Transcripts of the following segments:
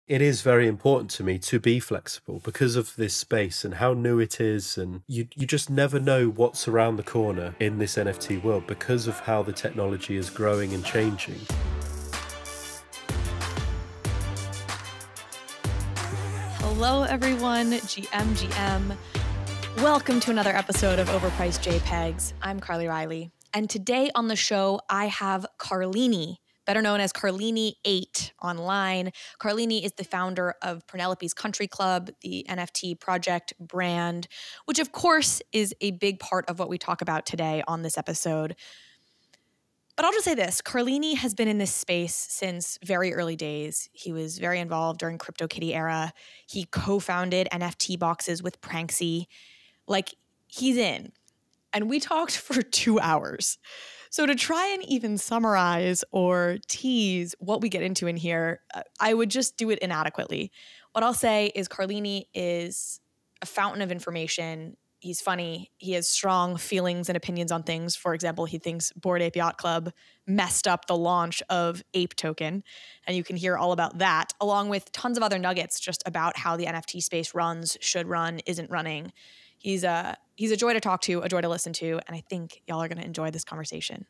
it is very important to me to be flexible because of this space and how new it is. And you just never know what's around the corner in this NFT world because of how the technology is growing and changing. Hello, everyone. GM. Welcome to another episode of Overpriced JPEGs. I'm Carly Riley. And today on the show, I have Carlini, better known as Carlini8 online. Carlini is the founder of Purrnelope's Country Club, the NFT project brand, which of course is a big part of what we talk about today on this episode. But I'll just say this, Carlini has been in this space since very early days. He was very involved during CryptoKitty era. He co-founded NFTBoxes with Pranksy. Like, he's in. And we talked for 2 hours. So to try and even summarize or tease what we get into in here, I would just do it inadequately. What I'll say is Carlini is a fountain of information. He's funny. He has strong feelings and opinions on things. For example, he thinks Bored Ape Yacht Club messed up the launch of Ape Token. And you can hear all about that, along with tons of other nuggets just about how the NFT space runs, should run, isn't running. He's a joy to talk to, a joy to listen to, and I think y'all are going to enjoy this conversation.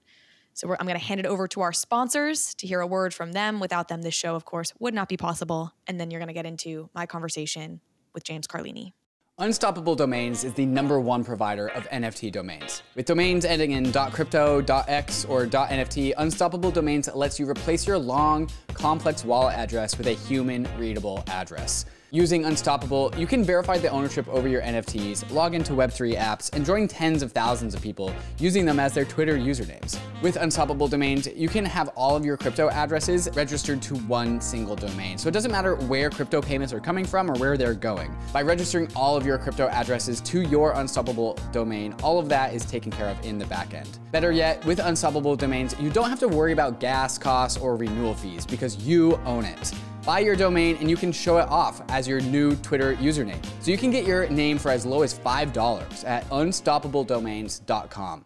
So I'm going to hand it over to our sponsors to hear a word from them. Without them, this show, of course, would not be possible. And then you're going to get into my conversation with James Carlini. Unstoppable Domains is the #1 provider of NFT domains. With domains ending in .crypto, .x, or .nft, Unstoppable Domains lets you replace your long, complex wallet address with a human-readable address. Using Unstoppable, you can verify the ownership over your NFTs, log into Web3 apps, and join tens of thousands of people using them as their Twitter usernames. With Unstoppable Domains, you can have all of your crypto addresses registered to one single domain. So it doesn't matter where crypto payments are coming from or where they're going. By registering all of your crypto addresses to your Unstoppable domain, all of that is taken care of in the back end. Better yet, with Unstoppable Domains, you don't have to worry about gas costs or renewal fees because you own it. Buy your domain and you can show it off as your new Twitter username. So you can get your name for as low as $5 at unstoppabledomains.com.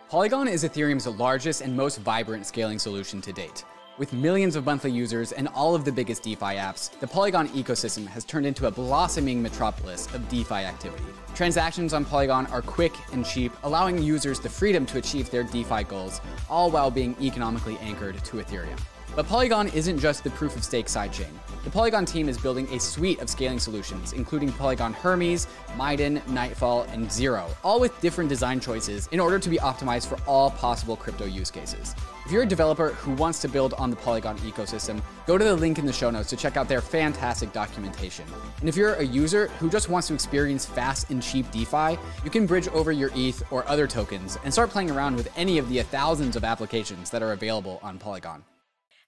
Polygon is Ethereum's largest and most vibrant scaling solution to date. With millions of monthly users and all of the biggest DeFi apps, the Polygon ecosystem has turned into a blossoming metropolis of DeFi activity. Transactions on Polygon are quick and cheap, allowing users the freedom to achieve their DeFi goals, all while being economically anchored to Ethereum. But Polygon isn't just the proof-of-stake sidechain. The Polygon team is building a suite of scaling solutions, including Polygon Hermes, Maiden, Nightfall, and Zero, all with different design choices in order to be optimized for all possible crypto use cases. If you're a developer who wants to build on the Polygon ecosystem, go to the link in the show notes to check out their fantastic documentation. And if you're a user who just wants to experience fast and cheap DeFi, you can bridge over your ETH or other tokens and start playing around with any of the thousands of applications that are available on Polygon.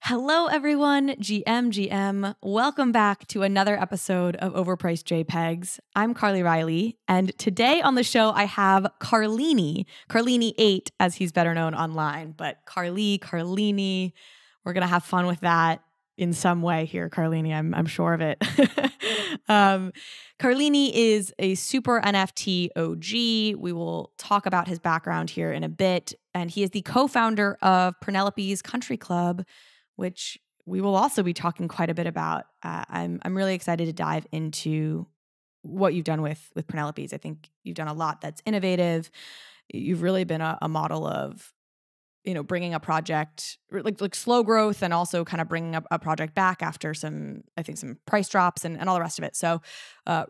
Hello, everyone. GM. Welcome back to another episode of Overpriced JPEGs. I'm Carly Riley, and today on the show I have Carlini8, as he's better known online, but Carlini. We're gonna have fun with that in some way here, Carlini. I'm sure of it. Carlini is a super NFT OG. We will talk about his background here in a bit, and he is the co-founder of Purrnelope's Country Club, which we will also be talking quite a bit about. I'm really excited to dive into what you've done with Purrnelope's. I think you've done a lot that's innovative. You've really been a model of, bringing a project like slow growth and also kind of bringing a project back after some price drops and all the rest of it. So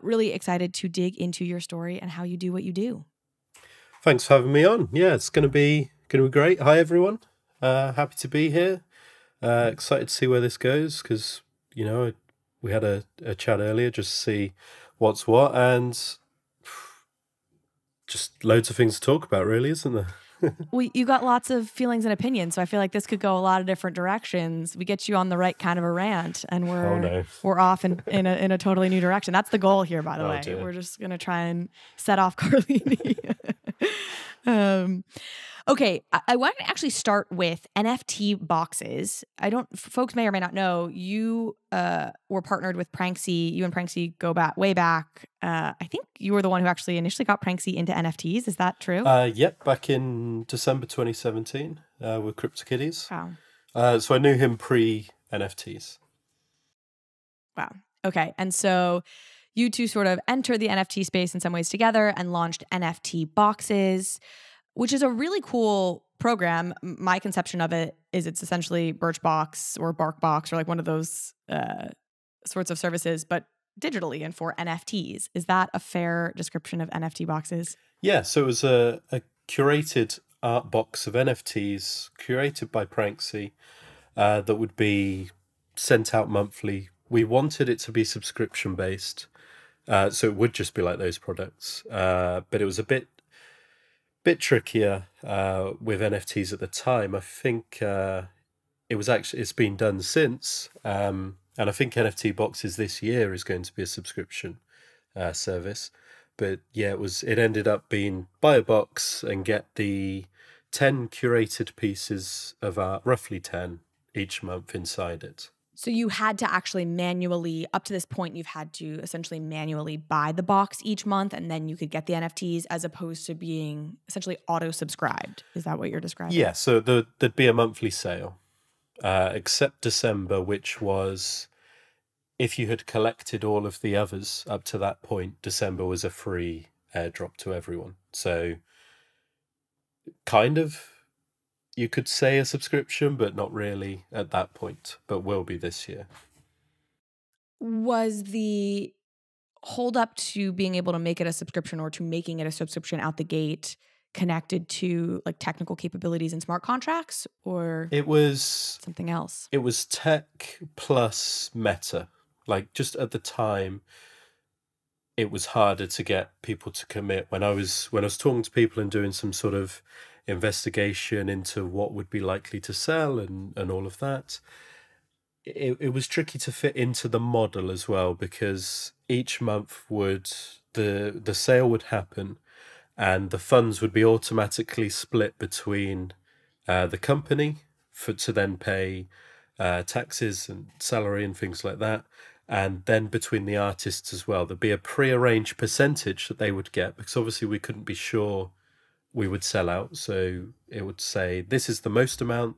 really excited to dig into your story and how you do what you do. Thanks for having me on. Yeah, it's going to be great. Hi, everyone. Happy to be here. Excited to see where this goes because, we had a chat earlier just to see what's what, and just loads of things to talk about, really, isn't there? Well, you got lots of feelings and opinions, so I feel like this could go a lot of different directions. We get you on the right kind of a rant, and we're off in a totally new direction. That's the goal here, by the way. Dear. We're just gonna try and set off Carlini. Okay, I want to actually start with NFTBoxes. Folks may or may not know, you were partnered with Pranksy. You and Pranksy go way back. I think you were the one who actually initially got Pranksy into NFTs. Is that true? Yep, back in December 2017 with CryptoKitties. Wow. So I knew him pre-NFTs. Wow. Okay. And so you two sort of entered the NFT space in some ways together and launched NFTBoxes, which is a really cool program. My conception of it is it's essentially Birchbox or BarkBox or like one of those sorts of services, but digitally and for NFTs. Is that a fair description of NFTBoxes? Yeah, so it was a curated art box of NFTs curated by Pranksy that would be sent out monthly. We wanted it to be subscription based, so it would just be like those products. But it was a bit trickier with NFTs at the time. I think it's been done since, and I think NFTBoxes this year is going to be a subscription service. But yeah, it ended up being buy a box and get the 10 curated pieces of art, roughly 10 each month inside it. So you had to actually manually, up to this point, you've had to essentially manually buy the box each month and then you could get the NFTs as opposed to being essentially auto-subscribed. Is that what you're describing? Yeah, so there'd be a monthly sale, except December, which was, if you had collected all of the others up to that point, December was a free airdrop to everyone. So kind of, you could say a subscription, but not really at that point, but will be this year. Was the hold up to being able to make it a subscription or to making it a subscription out the gate connected to like technical capabilities and smart contracts, or it was something else? It was tech plus meta. Like just at the time, it was harder to get people to commit. When I was talking to people and doing some sort of investigation into what would be likely to sell and all of that, it was tricky to fit into the model as well, because each month the sale would happen and the funds would be automatically split between the company to then pay taxes and salary and things like that, and then between the artists as well. There'd be a pre-arranged percentage that they would get, because obviously we couldn't be sure we would sell out. So it would say, this is the most amount,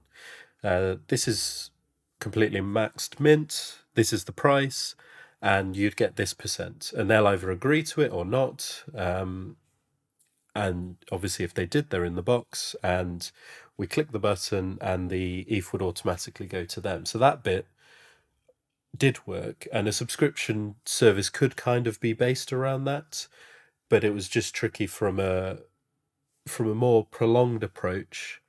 this is completely maxed mint, this is the price, and you'd get this percent. And they'll either agree to it or not. And obviously if they did, they're in the box, and we click the button and the ETH would automatically go to them. So that bit did work, and a subscription service could kind of be based around that, but it was just tricky from a more prolonged approach.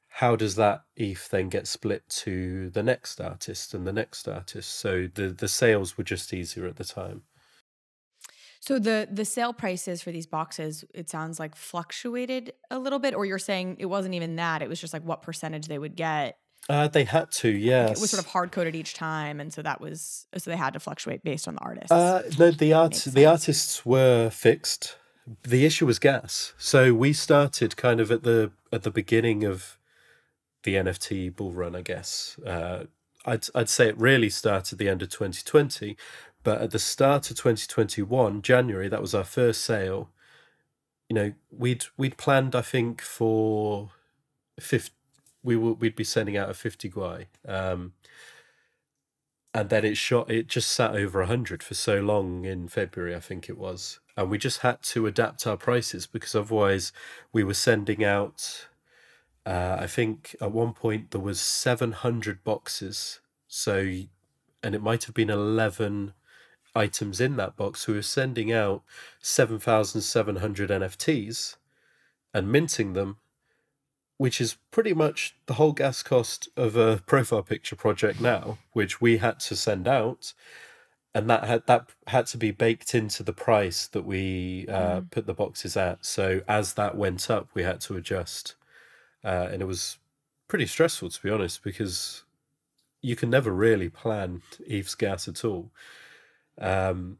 How does that ETH then get split to the next artist and the next artist? So the sales were just easier at the time. So the sale prices for these boxes, it sounds like fluctuated a little bit, or you're saying it wasn't even that, it was just like what percentage they would get. They had to, yes. Like it was sort of hard coded each time, and so they had to fluctuate based on the artists. No, the artists were fixed. The issue was gas. So we started kind of at the beginning of the NFT bull run, I guess. I'd say it really started the end of 2020, but at the start of 2021, January, that was our first sale. You know, we'd planned, I think, for 50. We'd be sending out a 50 guai, and then it just sat over 100 for so long in February, I think it was, and we just had to adapt our prices, because otherwise we were sending out, I think at one point there was 700 boxes, and it might have been 11 items in that box. So we were sending out 7,700 NFTs and minting them, which is pretty much the whole gas cost of a profile picture project now, which we had to send out, and that had to be baked into the price that we put the boxes at. So as that went up, we had to adjust, and it was pretty stressful, to be honest, because you can never really plan ETH's gas at all. And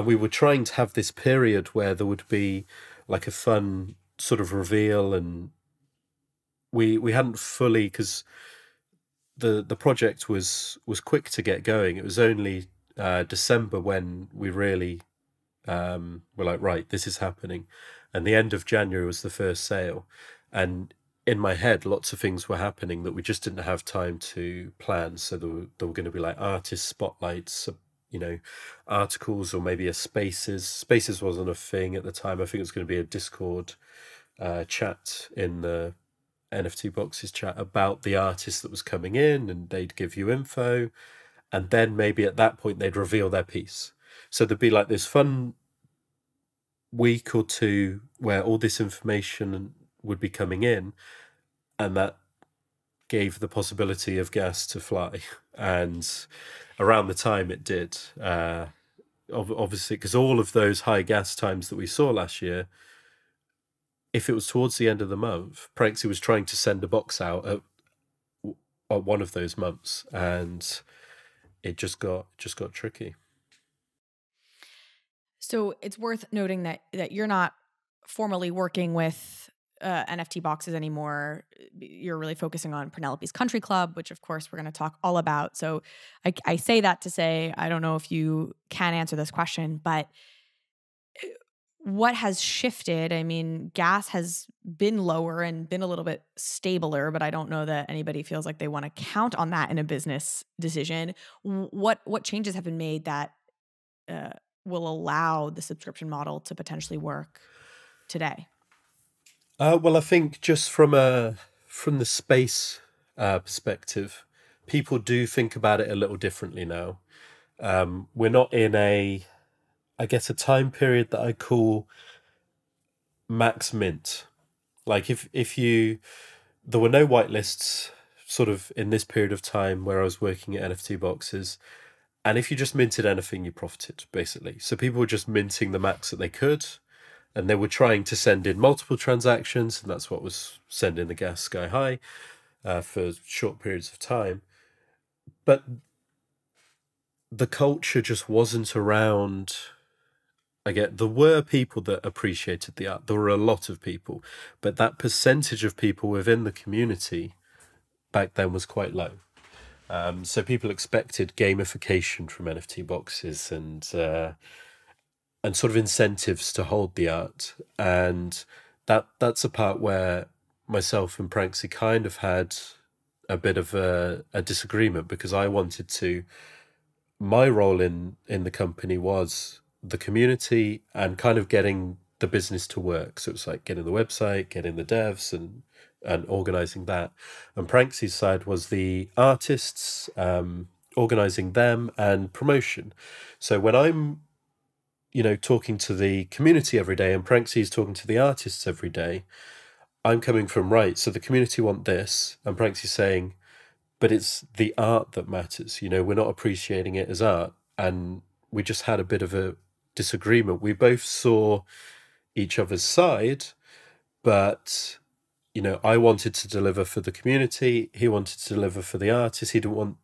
we were trying to have this period where there would be like a fun sort of reveal, and we hadn't fully, because the project was quick to get going. It was only December when we really were like, right, this is happening, and the end of January was the first sale. And in my head, lots of things were happening that we just didn't have time to plan. So there were going to be like artist spotlights you know, articles or maybe a Spaces. Spaces wasn't a thing at the time. I think it was going to be a Discord chat in the NFTBoxes chat about the artist that was coming in, and they'd give you info, and then maybe at that point they'd reveal their piece. So there'd be like this fun week or two where all this information would be coming in, and that gave the possibility of gas to fly. And around the time it did, obviously, because all of those high gas times that we saw last year, if it was towards the end of the month, Pranksy was trying to send a box out at one of those months, and it just got tricky. So it's worth noting that you're not formally working with NFTBoxes anymore. You're really focusing on Purrnelope's Country Club, which of course we're going to talk all about. So I say that to say, I don't know if you can answer this question, but what has shifted? I mean, gas has been lower and been a little bit stabler, but I don't know that anybody feels like they want to count on that in a business decision. What changes have been made that will allow the subscription model to potentially work today? Well, I think just from the space perspective, people do think about it a little differently now. We're not in a time period that I call max mint. Like if there were no whitelists sort of in this period of time where I was working at NFTBoxes, and if you just minted anything, you profited, basically. So people were just minting the max that they could, and they were trying to send in multiple transactions, and that's what was sending the gas sky high for short periods of time. But the culture just wasn't around. There were people that appreciated the art. There were a lot of people, but that percentage of people within the community back then was quite low. So people expected gamification from NFTBoxes and sort of incentives to hold the art. And that's a part where myself and Pranksy kind of had a bit of a disagreement, because I wanted to, my role in the company was the community and kind of getting the business to work. So it was like getting the website, getting the devs and organizing that. And Pranksy's side was the artists, organizing them and promotion. So when I'm, talking to the community every day and Pranksy's talking to the artists every day, I'm coming from, right, so the community want this, and Pranksy's saying, but it's the art that matters. We're not appreciating it as art. And we just had a bit of a disagreement. We both saw each other's side, but I wanted to deliver for the community, he wanted to deliver for the artist. He didn't want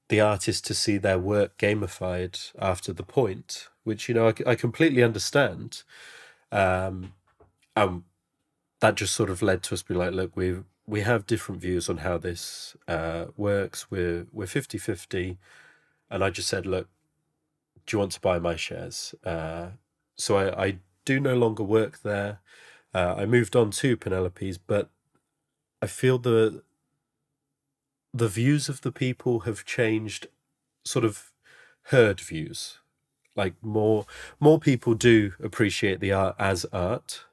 the artist to see their work gamified after the point, which I completely understand. And that just sort of led to us being like, look, we have different views on how this works. We're 50-50. And I just said, look, do you want to buy my shares? So I do no longer work there. I moved on to Purrnelope's, but I feel the views of the people have changed, sort of herd views. Like more people do appreciate the art as art,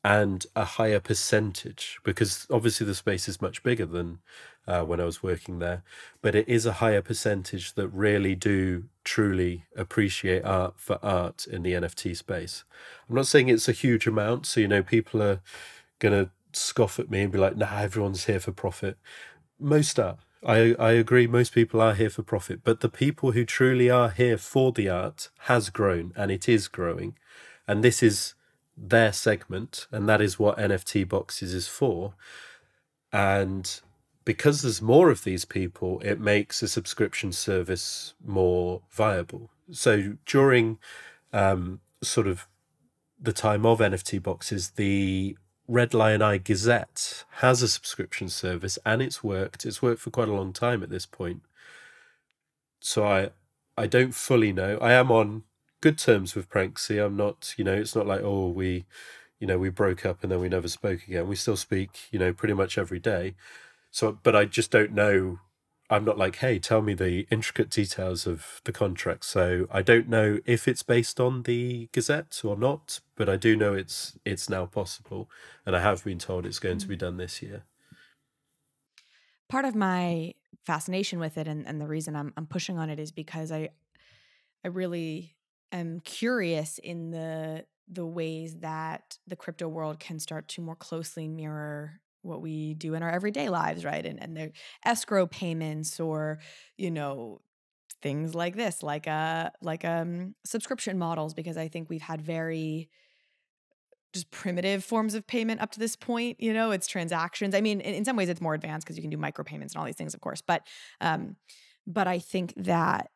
and a higher percentage, because obviously the space is much bigger than when I was working there, but it is a higher percentage that really do truly appreciate art for art in the NFT space. I'm not saying it's a huge amount, so people are gonna scoff at me and be like, nah, everyone's here for profit. Most are. I agree, most people are here for profit, but the people who truly are here for the art has grown, and it is growing, and this is their segment, and that is what NFTBoxes is for. And because there's more of these people, it makes a subscription service more viable. So during sort of the time of NFTBoxes, the Red Lion Eye Gazette has a subscription service, and it's worked for quite a long time at this point. So I don't fully know. I am on good terms with Pranksy. I'm not, it's not like, oh, we broke up and then we never spoke again. We still speak, pretty much every day. So, but I just don't know. I'm not like, hey, tell me the intricate details of the contract. So I don't know if it's based on the Gazette or not, but I do know it's now possible, and I have been told it's going to be done this year. Part of my fascination with it, and the reason I'm pushing on it, is because I really am curious in the ways that the crypto world can start to more closely mirror what we do in our everyday lives, right? And their escrow payments, or, you know, things like this, like subscription models, because I think we've had very just primitive forms of payment up to this point. You know, it's transactions. I mean, in some ways it's more advanced because you can do micropayments and all these things, of course. But I think that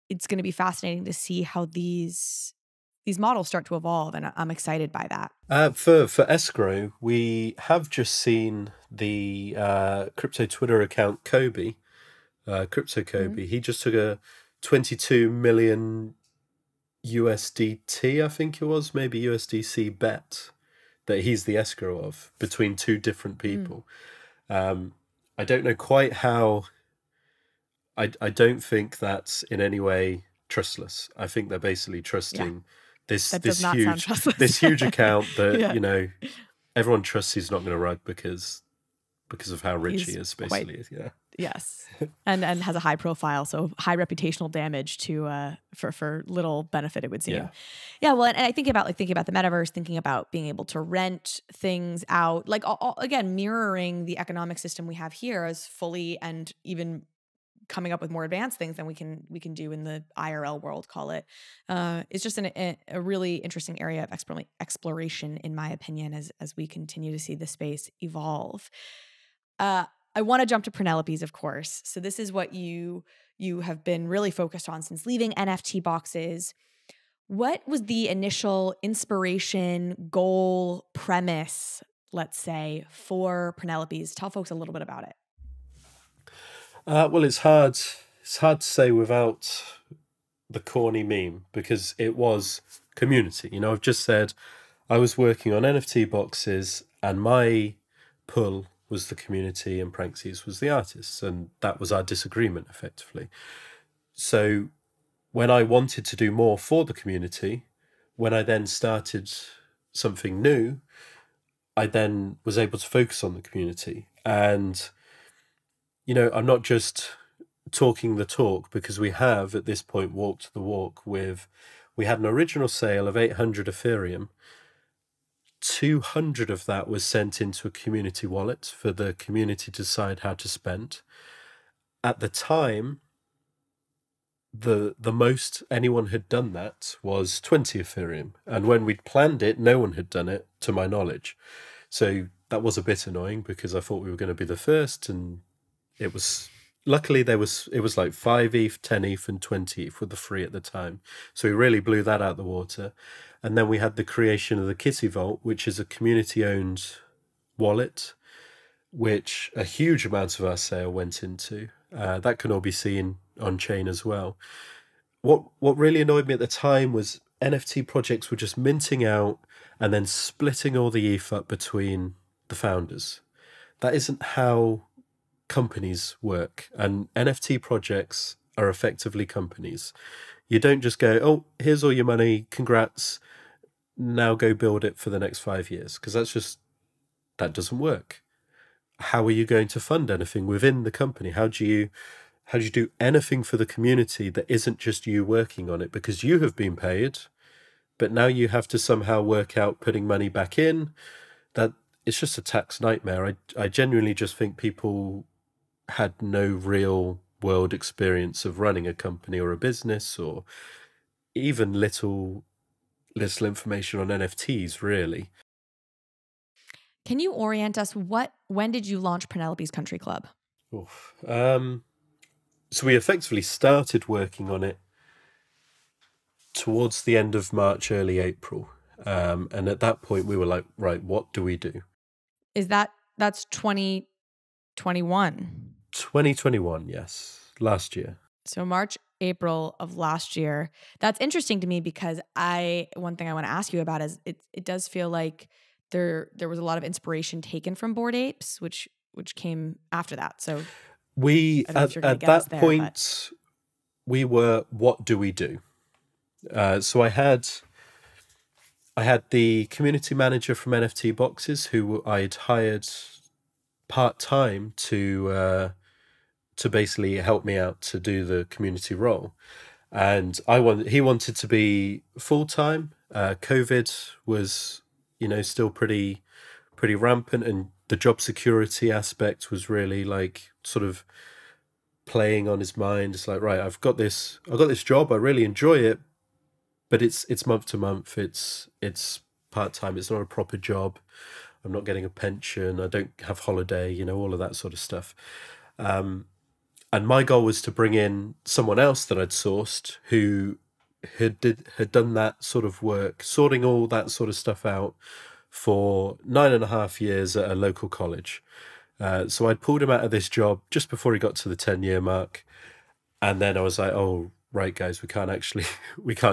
it's going to be fascinating to see how these models start to evolve, and I'm excited by that. For escrow, we have just seen the crypto Twitter account Kobe, Crypto Kobe. He just took a 22 million USDT, I think it was, maybe USDC bet that he's the escrow of between two different people. I don't know quite how. I don't think that's in any way trustless. I think they're basically trusting this huge account that you know, everyone trusts he's not going to rug because of how rich he is, basically. Yes, and has a high profile, so high reputational damage to for little benefit, it would seem. Yeah. Well, and I think about thinking about the metaverse, thinking about being able to rent things out, like again, mirroring the economic system we have here as fully, and even coming up with more advanced things than we can do in the IRL world, call it. It's just a really interesting area of exploration, in my opinion, as we continue to see the space evolve. I want to jump to Purrnelope's, of course. So this is what you have been really focused on since leaving NFTBoxes. What was the initial inspiration, goal, premise, let's say, for Purrnelope's? Tell folks a little bit about it. Well, it's hard to say without the corny meme, because it was community. You know, I've just said I was working on NFTBoxes, and my pull was the community and Pranksy's was the artists, and that was our disagreement, effectively. So when I wanted to do more for the community, when I then started something new, I then was able to focus on the community. And you know, I'm not just talking the talk, because we have at this point walked the walk with, we had an original sale of 800 Ethereum. 200 of that was sent into a community wallet for the community to decide how to spend. At the time, the most anyone had done that was 20 Ethereum. And when we'd planned it, no one had done it, to my knowledge. So that was a bit annoying, because I thought we were going to be the first, and it was, luckily it was like 5 ETH, 10 ETH and 20 ETH were the free at the time. So we really blew that out the water. And then we had the creation of the Kitty Vault, which is a community-owned wallet, which a huge amount of our sale went into. That can all be seen on chain as well. What really annoyed me at the time was NFT projects were just minting out and then splitting all the ETH up between the founders. That isn't how companies work, and NFT projects are effectively companies. You don't just go, oh, here's all your money, congrats, now go build it for the next 5 years, because that doesn't work. How are you going to fund anything within the company? How do you do anything for the community that isn't just you working on it because you have been paid, but now you have to somehow work out putting money back in? That it's just a tax nightmare. I genuinely just think people had no real world experience of running a company or a business, or even little information on NFTs, really. Can you orient us? When did you launch Purrnelope's Country Club? So we effectively started working on it towards the end of March, early April. And at that point we were like, right, what do we do? That's 2021? 2021, yes. Last year. So March, April of last year. That's interesting to me, because one thing I want to ask you about is it does feel like there was a lot of inspiration taken from Bored Apes, which came after that. So We I don't know if you're gonna at get us that there, point we were, what do we do? So I had the community manager from NFTBoxes who I'd hired part-time to basically help me out to do the community role. And he wanted to be full-time. COVID was, still pretty rampant, and the job security aspect was really like sort of playing on his mind. It's like, right, I've got this job, I really enjoy it, but it's month to month, it's part-time, it's not a proper job, I'm not getting a pension, I don't have holiday, all of that sort of stuff. And my goal was to bring in someone else that I'd sourced who had done that sort of work, sorting all that sort of stuff out for 9.5 years at a local college. So I'd pulled him out of this job just before he got to the 10-year mark. And then I was like, oh, right, guys, we can't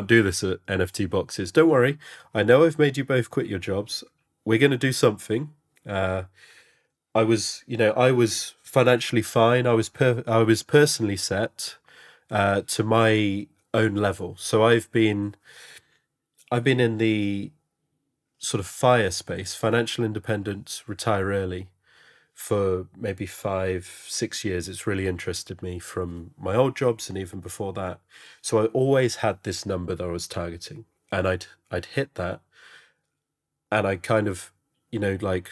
do this at NFTBoxes. Don't worry. I know I've made you both quit your jobs. We're going to do something. I was financially fine. I was personally set to my own level. So I've been in the sort of FIRE space, financial independence, retire early, for maybe 5-6 years. It's really interested me from my old jobs and even before that. So I always had this number that I was targeting, and I'd hit that, and I kind of, like,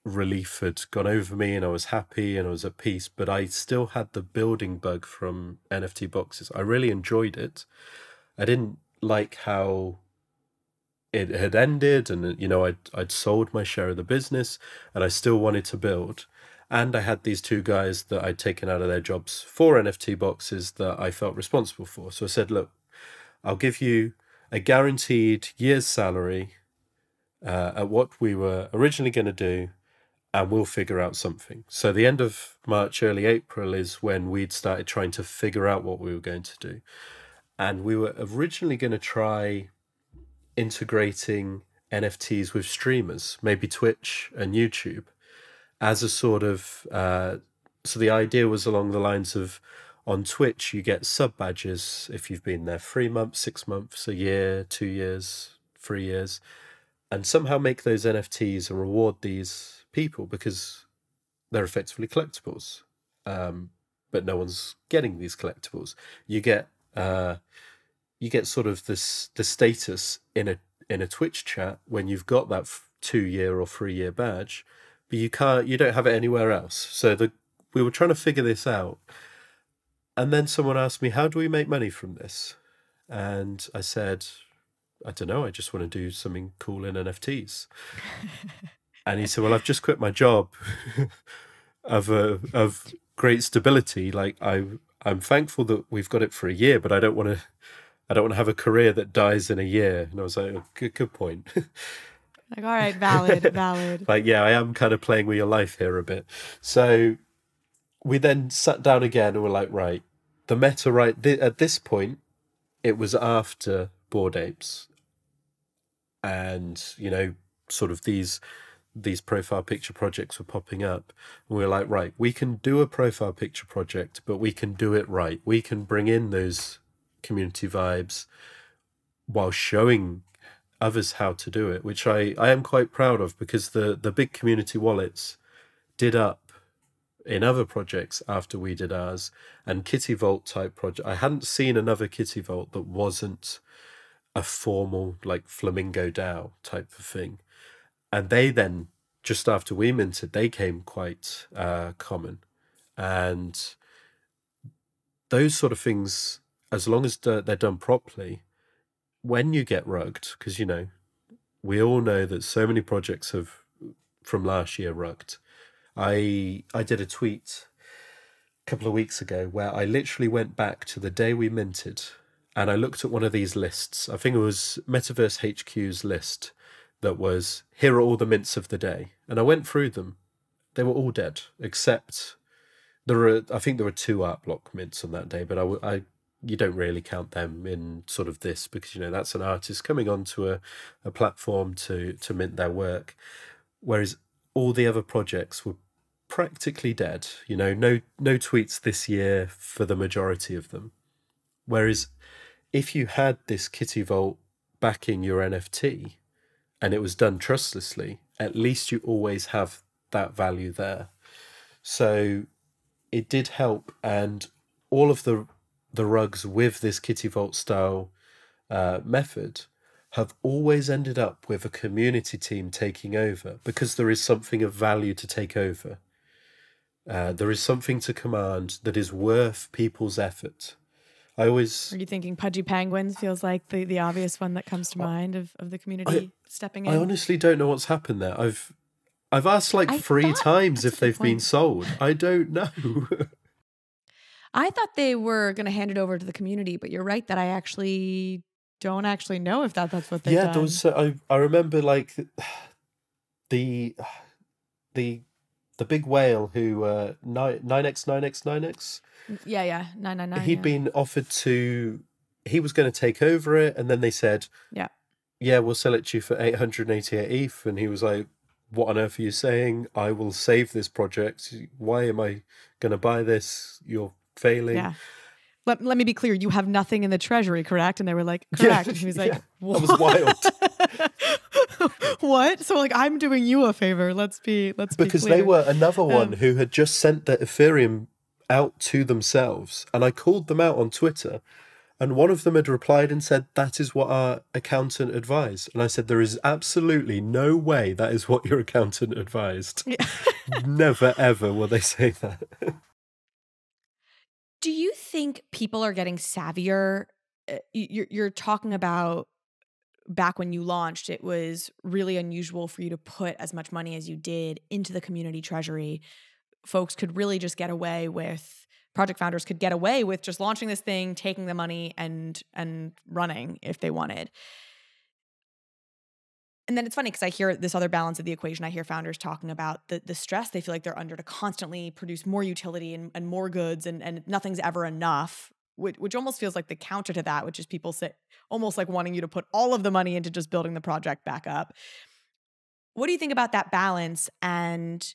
relief had gone over me, and I was happy and I was at peace. But I still had the building bug from NFTBoxes. I really enjoyed it. I didn't like how it had ended, and I'd sold my share of the business, and I still wanted to build. And I had these two guys that I'd taken out of their jobs for NFTBoxes that I felt responsible for. So I said, look, I'll give you a guaranteed year's salary at what we were originally going to do, and we'll figure out something. So the end of March, early April is when we'd started trying to figure out what we were going to do. And we were originally going to try integrating NFTs with streamers, maybe Twitch and YouTube, as a sort of so the idea was along the lines of, on Twitch you get sub badges if you've been there 3 months, 6 months, a year, 2 years, 3 years, and somehow make those NFTs and reward these people because they're effectively collectibles, but no one's getting these collectibles. You get sort of the status in a Twitch chat when you've got that 2-year or 3-year badge, but you don't have it anywhere else. So we were trying to figure this out, and then someone asked me, how do we make money from this? And I said, I don't know, I just want to do something cool in NFTs. And he said, well, I've just quit my job of great stability. Like, I'm thankful that we've got it for a year, but I don't want to have a career that dies in a year. And I was like, oh, good point. Like, all right, valid. Like, yeah, I am kind of playing with your life here a bit. So we then sat down again and we're like, right, the meta, right, at this point, it was after Bored Apes. And, sort of these profile picture projects were popping up. And we were like, right, we can do a profile picture project, but we can do it right. We can bring in those community vibes while showing others how to do it, which I am quite proud of, because the big community wallets did up in other projects after we did ours, and Kitty Vault type project. I hadn't seen another Kitty Vault that wasn't a formal, like, Flamingo DAO type of thing. And they then, just after we minted, they came quite common. And those sort of things, as long as they're done properly, when you get rugged, because, we all know that so many projects have, from last year, rugged. I did a tweet a couple of weeks ago where I literally went back to the day we minted, and I looked at one of these lists. I think it was Metaverse HQ's list that was, here are all the mints of the day. And I went through them. They were all dead, except I think there were 2 art block mints on that day, but you don't really count them in sort of this, because, that's an artist coming onto a platform to mint their work. Whereas all the other projects were practically dead. You know, no tweets this year for the majority of them. Whereas if you had this Kitty Vault backing your NFT and it was done trustlessly, at least you always have that value there. So it did help, and all of the rugs with this Kitty Vault style method have always ended up with a community team taking over, because there is something of value to take over. There is something to command that is worth people's effort. Are you thinking Pudgy Penguins feels like the obvious one that comes to mind of the community stepping in? I honestly don't know what's happened there. I've asked like 3 times if they've been sold. I don't know. I thought they were going to hand it over to the community, but you're right that I actually don't actually know if that's what they've done. There was, I remember like the big whale who 9x. Yeah, 999. He'd been offered he was going to take over it, and then they said, yeah, we'll sell it to you for 888 ETH, and he was like, what on earth are you saying? I will save this project. Why am I going to buy this? You're failing. Yeah. Let me be clear. You have nothing in the treasury, correct? And they were like, correct. And he was like, what? That was wild. What? So like, I'm doing you a favor. Let's be because clear. They were another one who had just sent their Ethereum out to themselves. And I called them out on Twitter. And one of them had replied and said, that is what our accountant advised. And I said, there is absolutely no way that is what your accountant advised. Yeah. Never, ever will they say that. Do you think people are getting savvier? You're talking about back when you launched, it was really unusual for you to put as much money as you did into the community treasury. Folks could really just get away with, project founders could get away with just launching this thing, taking the money and running if they wanted. And then it's funny because I hear this other balance of the equation. I hear founders talking about the stress they feel like they're under to constantly produce more utility and more goods, and nothing's ever enough, which almost feels like the counter to that, which is people say almost like wanting you to put all of the money into just building the project back up. What do you think about that balance? And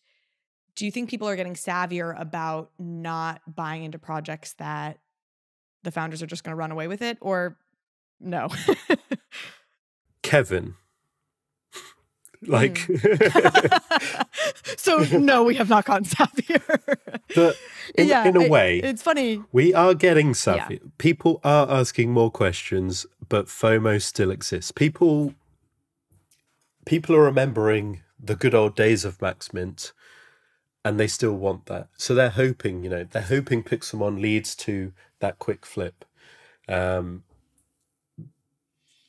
do you think people are getting savvier about not buying into projects that the founders are just going to run away with it, or no? Kevin. Like, so no, we have not gotten savvier. But in a way, it's funny. We are getting savvy. Yeah. People are asking more questions, but FOMO still exists. People are remembering the good old days of Max Mint, and they still want that. So they're hoping, Pixelmon leads to that quick flip.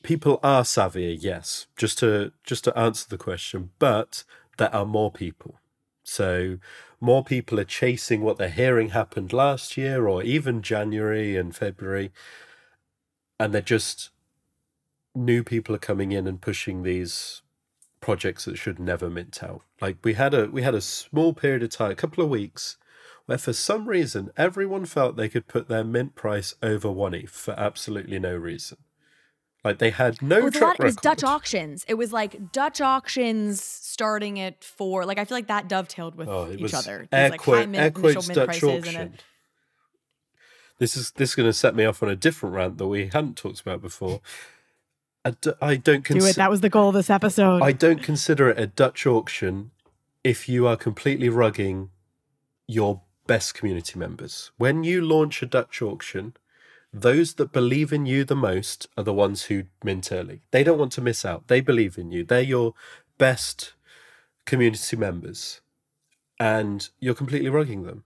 People are savvier, yes, just to answer the question, but there are more people. So more people are chasing what they're hearing happened last year or even January and February. And they're just, new people are coming in and pushing these projects that should never mint out. Like we had a small period of time, a couple of weeks, where for some reason, everyone felt they could put their mint price over 1 ETH for absolutely no reason. Like they had no track record. It was Dutch auctions. It was like Dutch auctions starting at 4. Like I feel like that dovetailed with each other. Air like quotes Dutch auction. This is going to set me off on a different rant that we hadn't talked about before. I don't consider that was the goal of this episode. I don't consider it a Dutch auction if you are completely rugging your best community members. When you launch a Dutch auction, those that believe in you the most are the ones who mint early. They don't want to miss out. They believe in you. They're your best community members, and you're completely rugging them.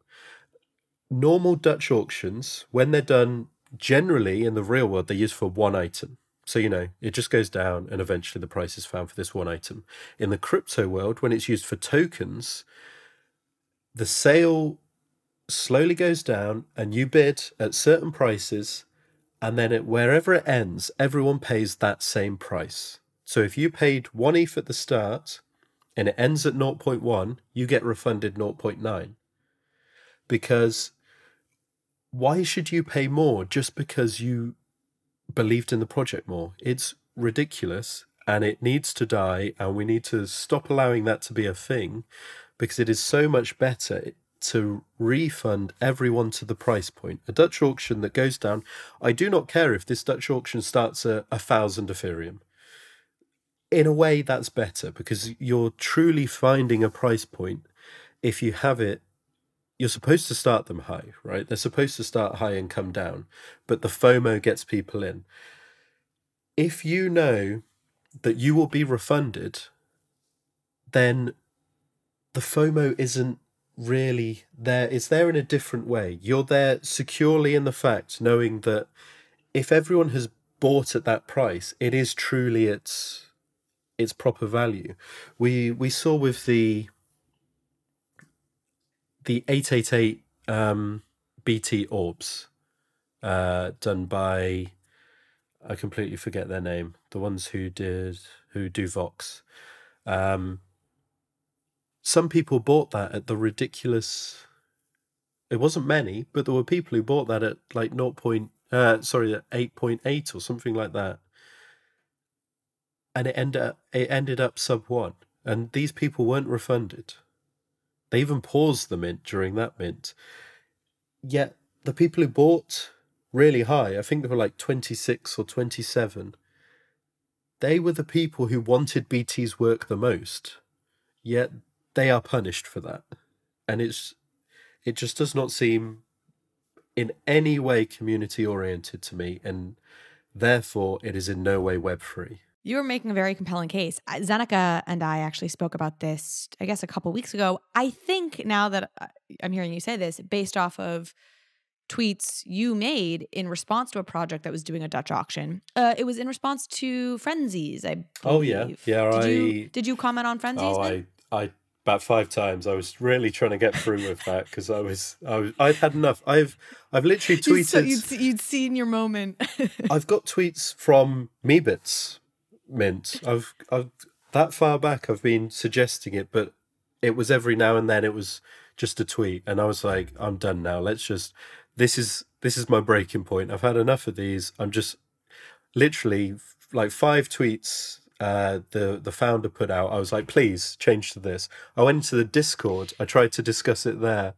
Normal Dutch auctions, when they're done, generally in the real world, they're used for one item. So, it just goes down and eventually the price is found for this one item. In the crypto world, when it's used for tokens, the sale slowly goes down and you bid at certain prices, and then wherever it ends, everyone pays that same price. So if you paid 1 ETH at the start and it ends at 0.1, you get refunded 0.9. Because why should you pay more just because you believed in the project more? It's ridiculous and it needs to die, and we need to stop allowing that to be a thing. because it is so much better to refund everyone to the price point. A Dutch auction that goes down, I do not care if this Dutch auction starts at 1,000 Ethereum. In a way, that's better because you're truly finding a price point. If you have it, you're supposed to start them high, right? They're supposed to start high and come down, but the FOMO gets people in. If you know that you will be refunded, then the FOMO isn't really there. It's there in a different way. You're there securely in the fact, knowing that if everyone has bought at that price, it is truly its proper value. We saw with the 888 BT orbs done by, I completely forget their name, the ones who do Vox. Some people bought that at the ridiculous, it wasn't many, but there were people who bought that at like 8.8 or something like that. And it ended up sub 1. And these people weren't refunded. They even paused the mint during that mint. Yet the people who bought really high, I think they were like 26 or 27, they were the people who wanted BT's work the most. Yet they are punished for that. And it just does not seem in any way community oriented to me, and therefore it is in no way Web3. You were making a very compelling case. Zeneca and I actually spoke about this, I guess, a couple weeks ago. I think now that I'm hearing you say this, based off of tweets you made in response to a project that was doing a Dutch auction. It was in response to Frenzies, I believe. Oh, yeah. Did you comment on Frenzies? Oh, I about 5 times. I was really trying to get through with that because I'd had enough. I've literally tweeted. You'd seen your moment. I've got tweets from Meebits Mint. I've that far back I've been suggesting it, but it was every now and then it was just a tweet, and I was like, I'm done now. This is my breaking point. I've had enough of these. I'm just literally like 5 tweets the founder put out. I was like, please change to this. I went into the Discord. I tried to discuss it there,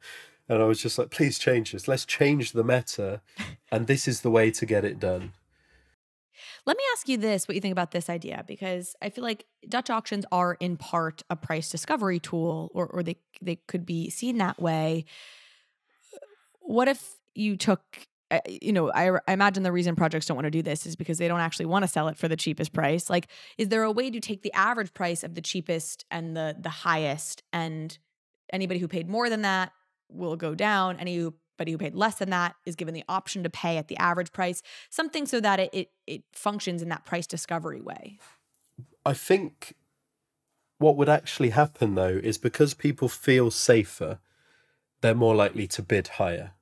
and I was just like, please change this. Let's change the meta, and this is the way to get it done. Let me ask you this, what you think about this idea, because I feel like Dutch auctions are in part a price discovery tool, or they could be seen that way. What if you took, I imagine the reason projects don't want to do this is because they don't actually want to sell it for the cheapest price. Like, is there a way to take the average price of the cheapest and the highest, and anybody who paid more than that will go down, anybody who paid less than that is given the option to pay at the average price, something so that it functions in that price discovery way? I think what would actually happen, though, is because people feel safer, they're more likely to bid higher.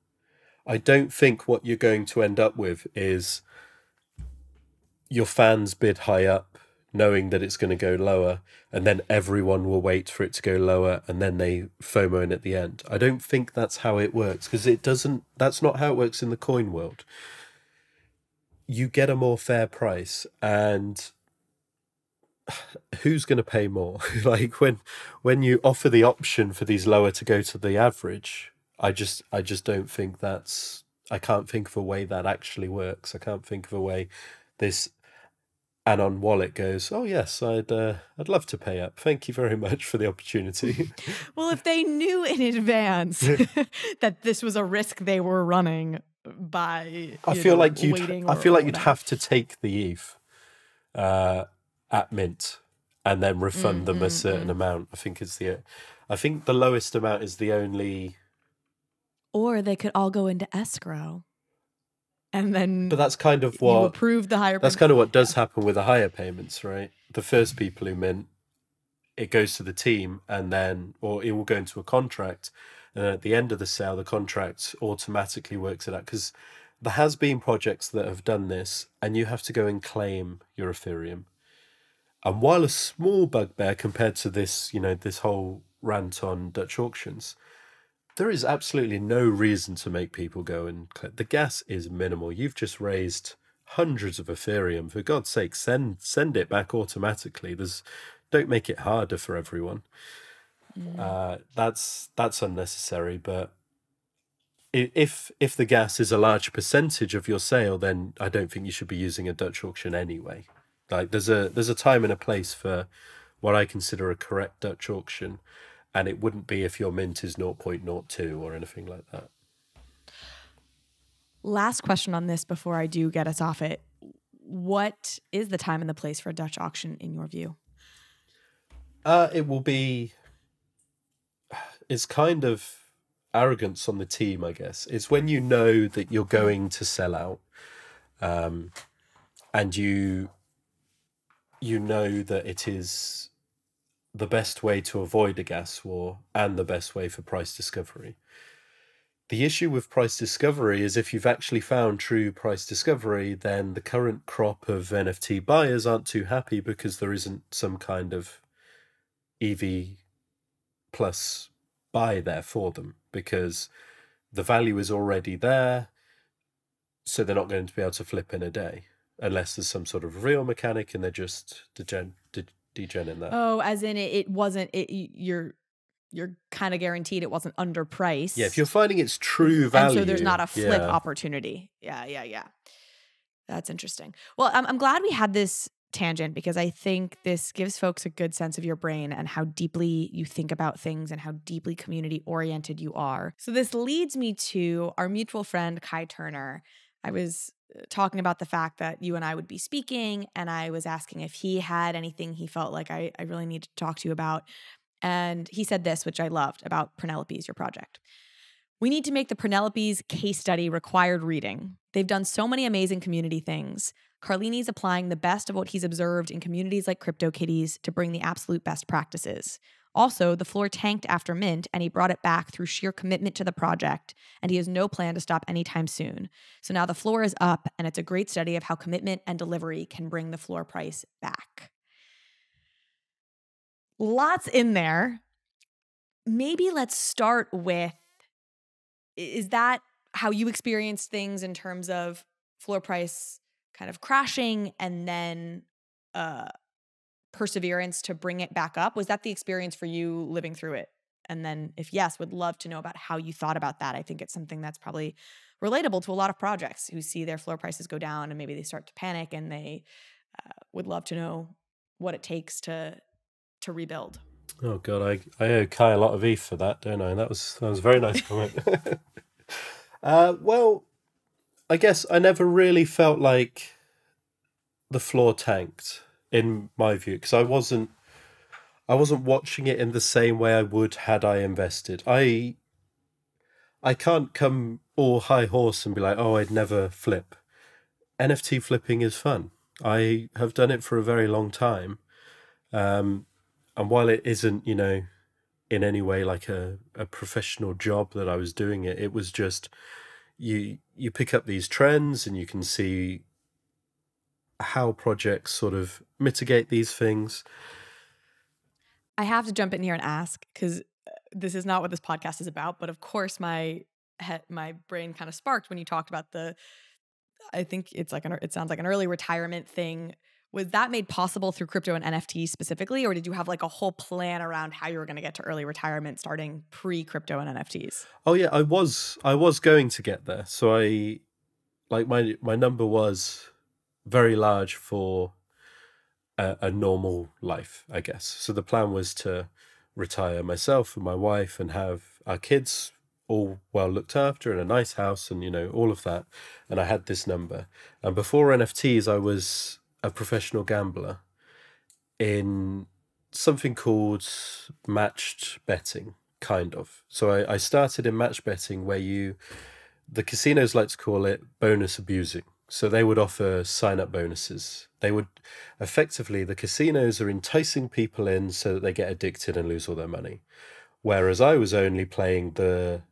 I don't think what you're going to end up with is your fans bid high up, knowing that it's going to go lower, and then everyone will wait for it to go lower, and then they FOMO in at the end. I don't think that's how it works, because that's not how it works in the coin world. You get a more fair price, and who's going to pay more? Like when you offer the option for these lower to go to the average, I just don't think I can't think of a way that actually works. I can't think of a way this Anon wallet goes, oh yes, I'd love to pay up. Thank you very much for the opportunity. Well, if they knew in advance that this was a risk they were running by, I feel like you'd have to take the ETH at mint and then refund them a certain amount. I think the lowest amount is the only. Or they could all go into escrow. And then, but that's kind of what you approve the higher. That's kind of what does happen with the higher payments, right? The first people who mint, it goes to the team, and then, or it will go into a contract, and then at the end of the sale, the contract automatically works it out. Because there has been projects that have done this, and you have to go and claim your Ethereum. And while a small bugbear compared to this, this whole rant on Dutch auctions, there is absolutely no reason to make people go and the gas is minimal. You've just raised hundreds of Ethereum. For God's sake, send it back automatically. Don't make it harder for everyone. That's unnecessary. But if the gas is a large percentage of your sale, then I don't think you should be using a Dutch auction anyway. Like there's a time and a place for what I consider a correct Dutch auction, and it wouldn't be if your mint is 0.02 or anything like that. Last question on this before I do get us off it. What is the time and the place for a Dutch auction in your view? It will be... It's kind of arrogance on the team, I guess. It's when you know that you're going to sell out, and you know that it is the best way to avoid a gas war and the best way for price discovery. The issue with price discovery is if you've actually found true price discovery, then the current crop of NFT buyers aren't too happy because there isn't some kind of EV plus buy there for them, because the value is already there, so they're not going to be able to flip in a day unless there's some sort of real mechanic and they're just degen in that. Oh, as in it wasn't, you're kind of guaranteed it wasn't underpriced. Yeah, if you're finding its true value. And so there's not a flip opportunity. Yeah. That's interesting. Well, I'm glad we had this tangent because I think this gives folks a good sense of your brain and how deeply you think about things and how deeply community oriented you are. So this leads me to our mutual friend, Kai Turner. I was talking about the fact that you and I would be speaking, and I was asking if he had anything he felt like I really needed to talk to you about. And he said this, which I loved, about Purrnelope's, your project. We need to make the Purrnelope's case study required reading. They've done so many amazing community things. Carlini's applying the best of what he's observed in communities like CryptoKitties to bring the absolute best practices. Also, the floor tanked after mint, and he brought it back through sheer commitment to the project, and he has no plan to stop anytime soon. So now the floor is up, and it's a great study of how commitment and delivery can bring the floor price back. Lots in there. Maybe let's start with, is that how you experienced things in terms of floor price kind of crashing and then perseverance to bring it back up? Was that the experience for you living through it? And then if yes, would love to know about how you thought about that. I think it's something that's probably relatable to a lot of projects who see their floor prices go down and maybe they start to panic, and they would love to know what it takes to rebuild. Oh God, I owe Kai a lot of ETH for that, don't I? That was a very nice comment. Well, I guess I never really felt like the floor tanked, in my view, because I wasn't watching it in the same way I would had I invested. I can't come all high horse and be like, oh, I'd never flip. NFT flipping is fun. I have done it for a very long time. And while it isn't, in any way like a professional job that I was doing it, it was just you pick up these trends and you can see how projects sort of mitigate these things. I have to jump in here and ask, because this is not what this podcast is about, but of course my brain kind of sparked when you talked about I think it's like it sounds like an early retirement thing. Was that made possible through crypto and NFTs specifically, or did you have like a whole plan around how you were going to get to early retirement starting pre-crypto and NFTs? Oh yeah, I was going to get there. So my number was very large for a normal life, I guess. So the plan was to retire myself and my wife and have our kids all well looked after in a nice house and, all of that. And I had this number. And before NFTs, I was a professional gambler in something called matched betting, kind of. So I started in match betting where the casinos like to call it bonus abusing. So they would offer sign-up bonuses. They would effectively, the casinos are enticing people in so that they get addicted and lose all their money. Whereas I was only playing the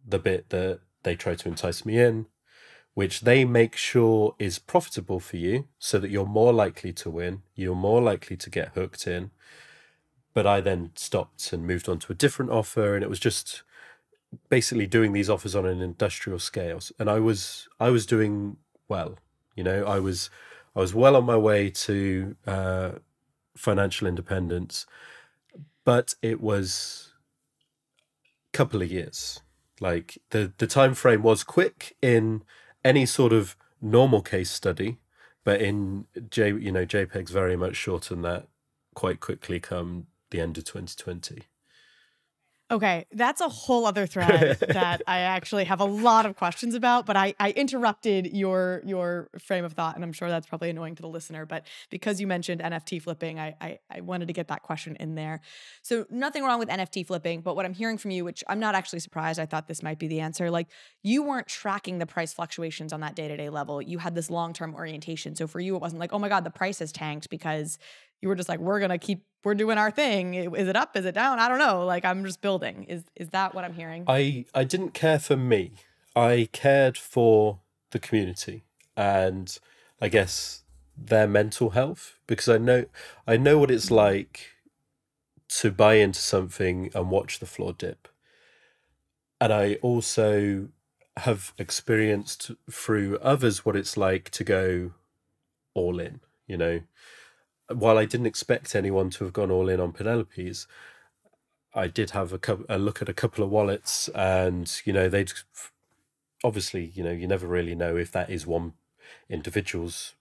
bit that they try to entice me in, which they make sure is profitable for you so that you're more likely to win, you're more likely to get hooked in. But I then stopped and moved on to a different offer, and it was just basically doing these offers on an industrial scale. And I was doing well. I was well on my way to financial independence. but it was a couple of years. Like the time frame was quick in any sort of normal case study, but in JPEGs very much shorter than that, quite quickly come the end of 2020. Okay, that's a whole other thread that I actually have a lot of questions about, but I interrupted your frame of thought, and I'm sure that's probably annoying to the listener, but because you mentioned NFT flipping, I wanted to get that question in there. So nothing wrong with NFT flipping, but what I'm hearing from you, which I'm not actually surprised, I thought this might be the answer, like you weren't tracking the price fluctuations on that day-to-day level. You had this long-term orientation. So for you, it wasn't like, oh my God, the price has tanked, because you were just like, we're doing our thing. Is it up? Is it down? I don't know. Like, I'm just building. Is that what I'm hearing? I didn't care for me. I cared for the community and I guess their mental health, because I know what it's like to buy into something and watch the floor dip. And I also have experienced through others what it's like to go all in, you know. While I didn't expect anyone to have gone all in on Penelope's, I did have a look at a couple of wallets, and they'd obviously, you never really know if that is one individual's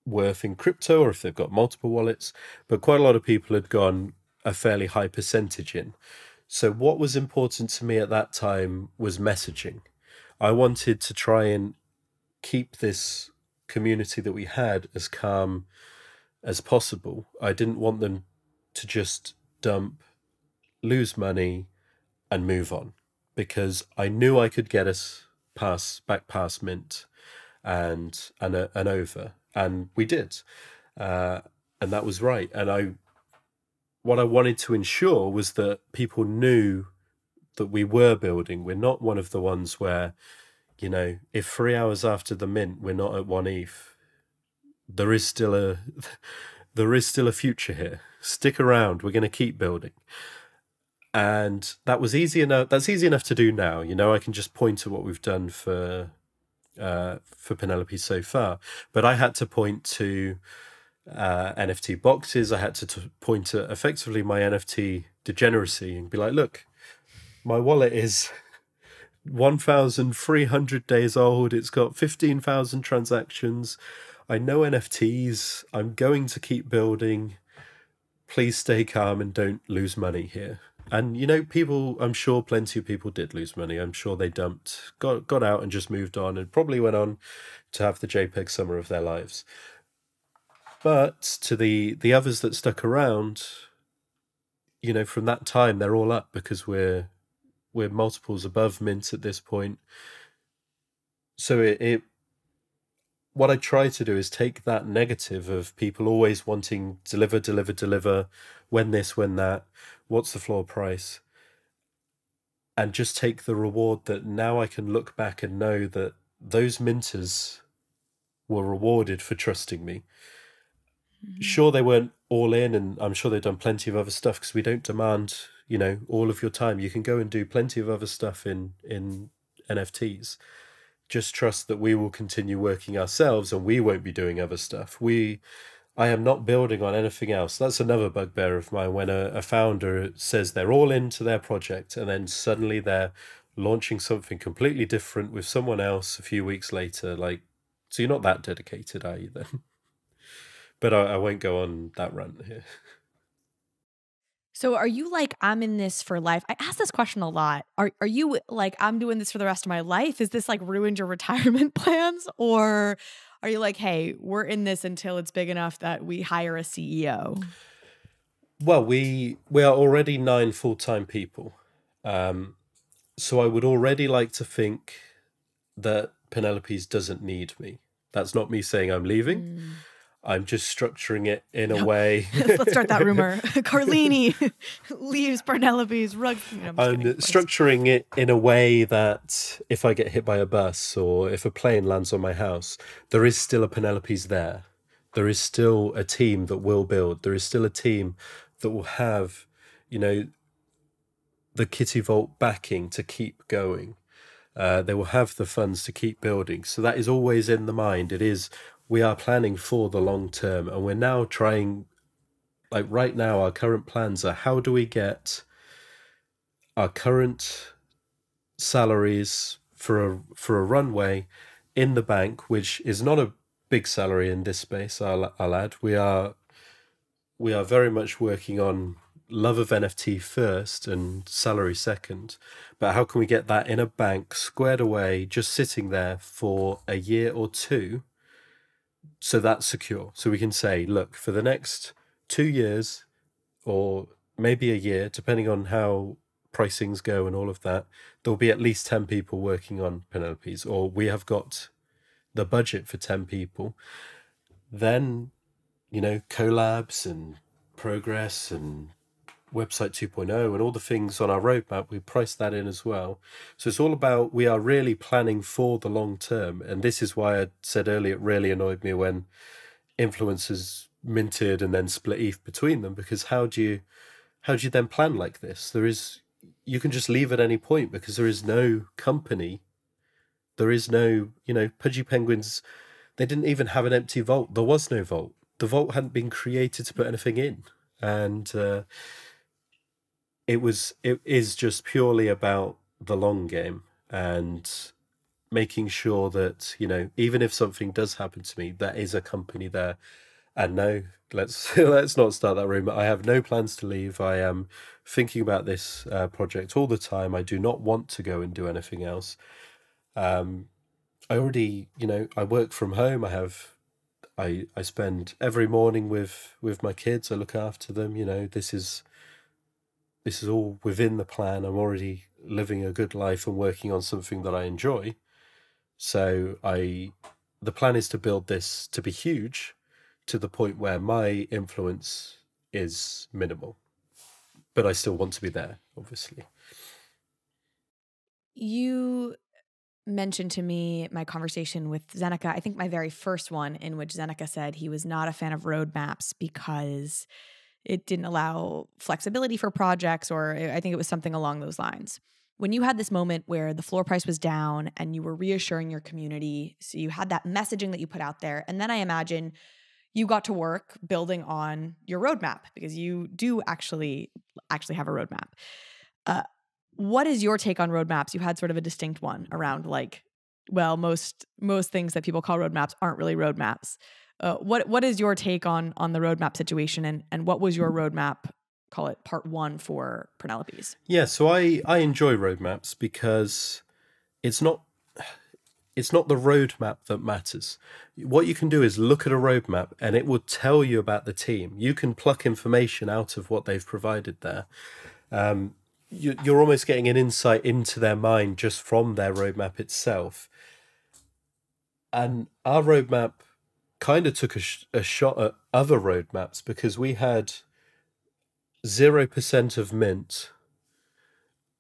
worth in crypto or if they've got multiple wallets, but quite a lot of people had gone a fairly high percentage in. So what was important to me at that time was messaging. I wanted to try and keep this community that we had as calm as possible. I didn't want them to just dump, lose money, and move on, because I knew I could get us back past mint and over, and we did, and that was right. And what I wanted to ensure was that people knew that we were building. We're not one of the ones where, if 3 hours after the mint we're not at 1 ETH, there is still a future here. Stick around. We're going to keep building. And that was easy enough. That's easy enough to do now. I can just point to what we've done for Penelope so far. But I had to point to NFTBoxes. I had to point to effectively my NFT degeneracy and be like, look, my wallet is 1,300 days old. It's got 15,000 transactions. I know NFTs. I'm going to keep building. Please stay calm and don't lose money here. And, people, I'm sure plenty of people did lose money. I'm sure they got out and just moved on and probably went on to have the JPEG summer of their lives. But to the others that stuck around, from that time, they're all up because we're multiples above mint at this point. So what I try to do is take that negative of people always wanting deliver, when this, when that, what's the floor price, and just take the reward that now I can look back and know that those minters were rewarded for trusting me. Sure, they weren't all in, and I'm sure they've done plenty of other stuff, because we don't demand, all of your time. You can go and do plenty of other stuff in NFTs. Just trust that we will continue working ourselves and we won't be doing other stuff. I am not building on anything else. That's another bugbear of mine, when a founder says they're all into their project and then suddenly they're launching something completely different with someone else a few weeks later. Like, so you're not that dedicated, are you then? But I won't go on that rant here. So are you like, I'm in this for life? I ask this question a lot. Are you like, I'm doing this for the rest of my life? Is this like ruined your retirement plans? Or are you like, hey, we're in this until it's big enough that we hire a CEO? Well, we are already 9 full-time people. So I would already like to think that Penelope's doesn't need me. That's not me saying I'm leaving. I'm just structuring it in a way. Let's start that rumor. Carlini leaves Purrnelope's rugs. I'm structuring it in a way that if I get hit by a bus or if a plane lands on my house, there is still a Penelope's there. There is still a team that will build. There is still a team that will have, the Kitty Vault backing to keep going. They will have the funds to keep building. So that is always in the mind. We are planning for the long term, and we're now trying like right now, our current plans are how do we get our current salaries for a runway in the bank, which is not a big salary in this space. I'll add we are very much working on love of NFT first and salary second, but how can we get that in a bank squared away, just sitting there for a year or two, so that's secure, so we can say, look, for the next 2 years or maybe a year, depending on how pricings go and all of that, there'll be at least 10 people working on Purrnelopes, or we have got the budget for 10 people. Then, you know, collabs and progress and website 2.0 and all the things on our roadmap, we price that in as well. So it's all about, we are really planning for the long term. And this is why I said earlier, it really annoyed me when influencers minted and then split ETH between them, because how do you then plan like this? You can just leave at any point, because there is no company, there is no, you know, Pudgy Penguins, they didn't even have an empty vault. There was no vault. The vault hadn't been created to put anything in. And it is just purely about the long game and making sure that, you know, even if something does happen to me, there is a company there. And no, let's not start that rumor. I have no plans to leave. I am thinking about this project all the time. I do not want to go and do anything else. I already, you know, I work from home. I spend every morning with my kids. I look after them. You know, this is all within the plan. I'm already living a good life and working on something that I enjoy. So the plan is to build this to be huge, to the point where my influence is minimal, but I still want to be there, obviously. You mentioned to me my conversation with Zeneca, I think my very first one, in which Zeneca said he was not a fan of roadmaps because it didn't allow flexibility for projects, or I think it was something along those lines. When you had this moment where the floor price was down and you were reassuring your community, so you had that messaging that you put out there, and then I imagine you got to work building on your roadmap, because you do actually have a roadmap. What is your take on roadmaps? You had sort of a distinct one around, like, well, most things that people call roadmaps aren't really roadmaps. What is your take on the roadmap situation, and what was your roadmap, call it part one, for Purrnelopes? Yeah, so I enjoy roadmaps because it's not the roadmap that matters. What you can do is look at a roadmap and it will tell you about the team. You can pluck information out of what they've provided there. You're almost getting an insight into their mind just from their roadmap itself. And our roadmap kind of took a shot at other roadmaps, because we had 0% of mint.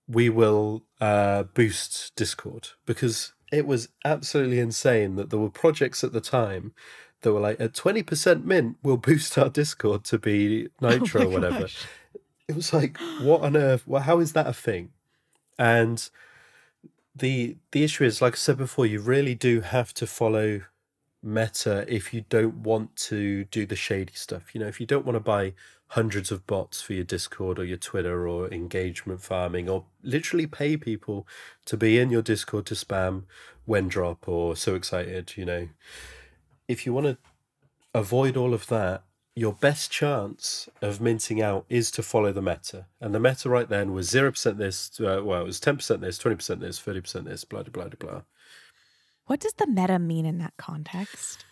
We will boost Discord, because it was absolutely insane that there were projects at the time that were like, at 20% mint, we'll boost our Discord to be Nitro or whatever. Gosh. It was like, what on earth? Well, how is that a thing? And the issue is, like I said before, you really do have to follow meta if you don't want to do the shady stuff. You know, if you don't want to buy hundreds of bots for your Discord or your Twitter or engagement farming, or literally pay people to be in your Discord to spam when drop or so excited, you know, if you want to avoid all of that, your best chance of minting out is to follow the meta. And the meta right then was 0% this, well, it was 10% this, 20% this, 30% this, blah, blah, blah, blah. What does the meta mean in that context?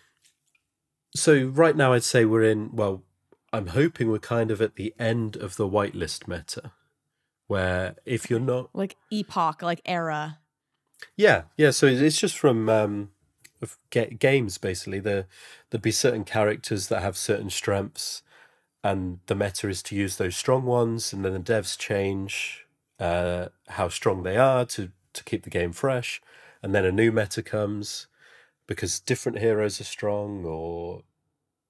So right now I'd say we're in, well, I'm hoping we're kind of at the end of the whitelist meta, where if you're not... Like epoch, like era. Yeah. So it's just from games, basically. There'd be certain characters that have certain strengths, and the meta is to use those strong ones, and then the devs change how strong they are to keep the game fresh. And then a new meta comes because different heroes are strong, or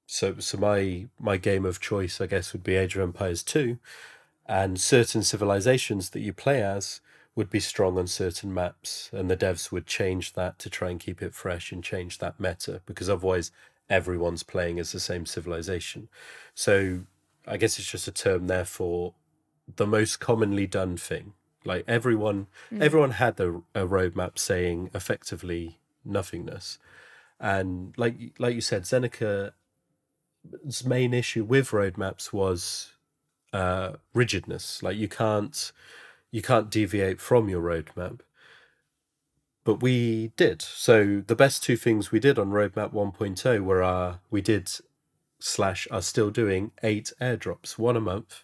so my game of choice, I guess, would be Age of Empires 2, and certain civilizations that you play as would be strong on certain maps, and the devs would change that to try and keep it fresh and change that meta, because otherwise everyone's playing as the same civilization. So I guess it's just a term there for the most commonly done thing. Like everyone had a roadmap saying effectively nothingness. And like you said, Zeneca's main issue with roadmaps was rigidness. Like you can't deviate from your roadmap. But we did. So the best two things we did on roadmap 1.0 were we did / are still doing 8 airdrops, 1 a month.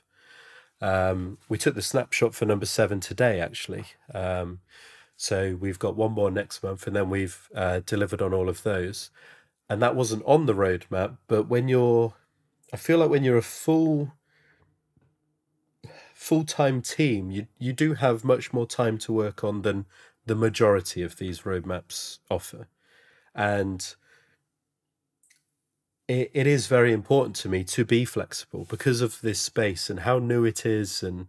We took the snapshot for number 7 today, actually. So we've got 1 more next month, and then we've delivered on all of those. And that wasn't on the roadmap, but I feel like when you're a full-time team, you do have much more time to work on than the majority of these roadmaps offer. And it is very important to me to be flexible because of this space and how new it is, and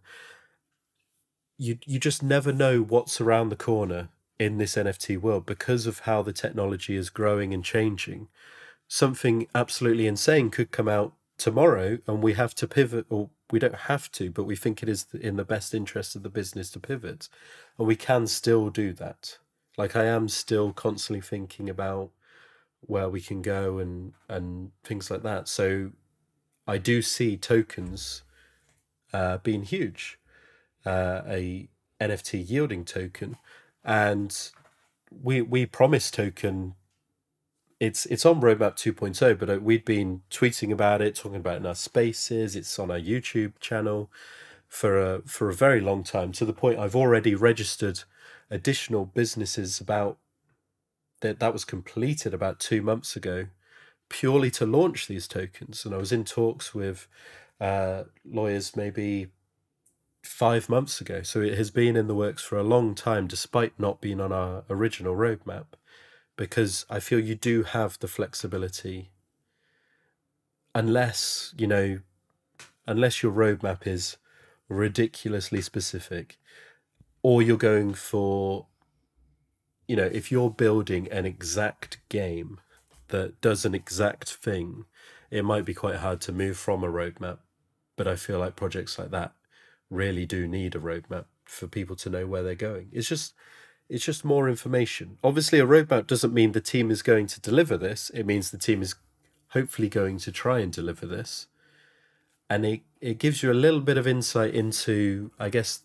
you just never know what's around the corner in this NFT world because of how the technology is growing and changing. Something absolutely insane could come out tomorrow and we have to pivot, or we don't have to, but we think it is in the best interest of the business to pivot, and we can still do that. Like I am still constantly thinking about where we can go and things like that. So I do see tokens being huge, a NFT yielding token, and we promised token. It's on roadmap 2.0, but we'd been tweeting about it, talking about it in our spaces. It's on our YouTube channel for a very long time, to the point I've already registered additional businesses about that was completed about 2 months ago, purely to launch these tokens. And I was in talks with lawyers maybe 5 months ago. So it has been in the works for a long time, despite not being on our original roadmap, because I feel you do have the flexibility, unless your roadmap is ridiculously specific, or you're going for, if you're building an exact game that does an exact thing, it might be quite hard to move from a roadmap. But I feel like projects like that really do need a roadmap for people to know where they're going. It's just more information. Obviously, a roadmap doesn't mean the team is going to deliver this. It means the team is hopefully going to try and deliver this. And it gives you a little bit of insight into, I guess,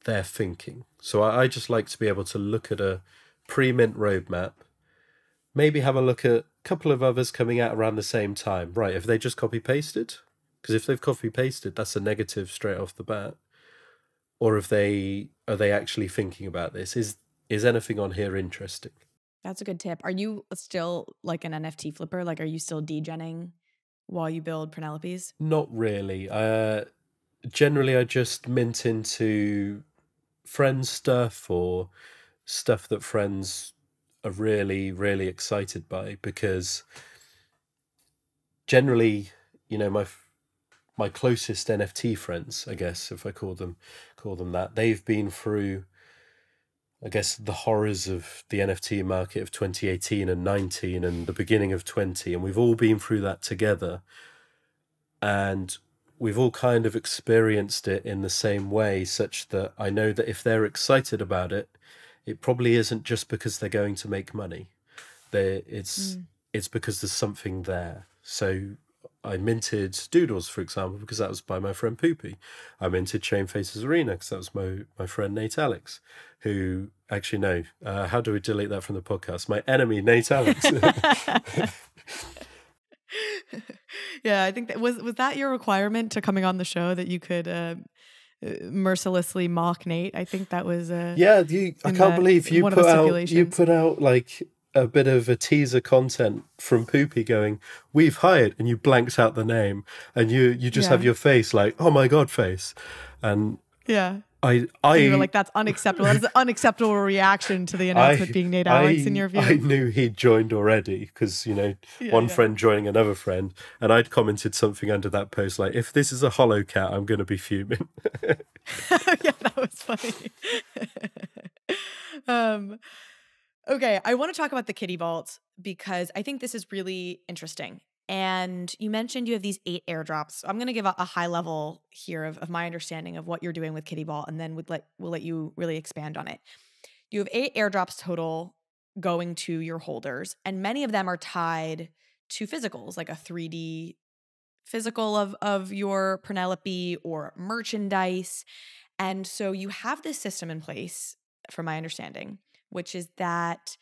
their thinking. So I just like to be able to look at a pre-mint roadmap, maybe have a look at a couple of others coming out around the same time. Right, have they just copy-pasted? Because if they've copy-pasted, that's a negative straight off the bat. Or are they actually thinking about this? Is anything on here interesting? That's a good tip. Are you still like an NFT flipper? Like, are you still degenning while you build Purrnelopes? Not really. Generally, I just mint into friends' stuff or stuff that friends are really, really excited by, because generally, my closest NFT friends, I guess, if I call them that, they've been through, I guess, the horrors of the NFT market of 2018 and 19 and the beginning of 20, and we've all been through that together, and we've all kind of experienced it in the same way, such that I know that if they're excited about it, it probably isn't just because they're going to make money. It's because there's something there. So I minted Doodles, for example, because that was by my friend Poopy. I minted Chain Faces Arena because that was my friend Nate Alex, who, actually, no, how do we delete that from the podcast? My enemy, Nate Alex. Yeah, I think that was that your requirement to coming on the show, that you could mercilessly mock Nate? I think that was yeah. I can't believe you put out like a bit of a teaser content from Poopy going, "We've hired," and you blanked out the name, and you just have your face like, "Oh my god," face, and yeah. You were like, that's unacceptable. That is an unacceptable reaction to the announcement being Nate Alex, in your view. I knew he'd joined already because, one friend joining another friend, and I'd commented something under that post like, "If this is a hollow cat, I'm going to be fuming." Yeah, that was funny. Okay, I want to talk about the Kitty Vault because I think this is really interesting. And you mentioned you have these 8 airdrops. So I'm going to give a high level here of my understanding of what you're doing with Kitty Vault, and then we'll let you really expand on it. You have 8 airdrops total going to your holders, and many of them are tied to physicals, like a 3D physical of your Purrnelope or merchandise. And so you have this system in place, from my understanding, which is that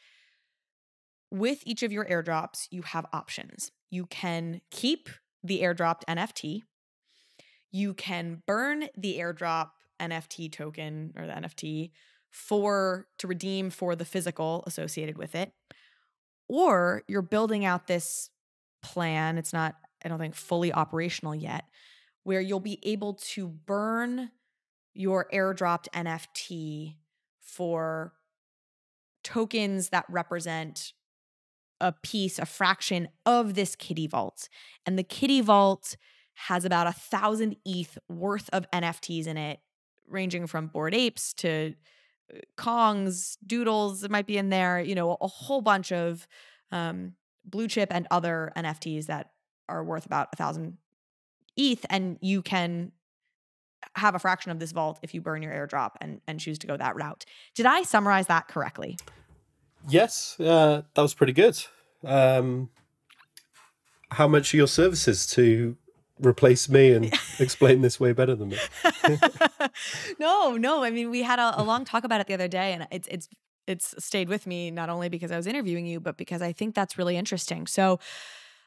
with each of your airdrops, you have options. You can keep the airdropped NFT. You can burn the airdrop NFT token or the NFT to redeem for the physical associated with it. Or you're building out this plan. It's not, I don't think, fully operational yet, where you'll be able to burn your airdropped NFT for tokens that represent a fraction of this Kitty Vault. And the Kitty Vault has about 1,000 ETH worth of NFTs in it, ranging from Bored Apes to Kongs, Doodles that might be in there, a whole bunch of blue chip and other NFTs that are worth about 1,000 ETH. And you can have a fraction of this vault if you burn your airdrop and choose to go that route. Did I summarize that correctly? Yes, that was pretty good. How much are your services to replace me and explain this way better than me? No. I mean, we had a long talk about it the other day, and it's stayed with me not only because I was interviewing you, but because I think that's really interesting. So,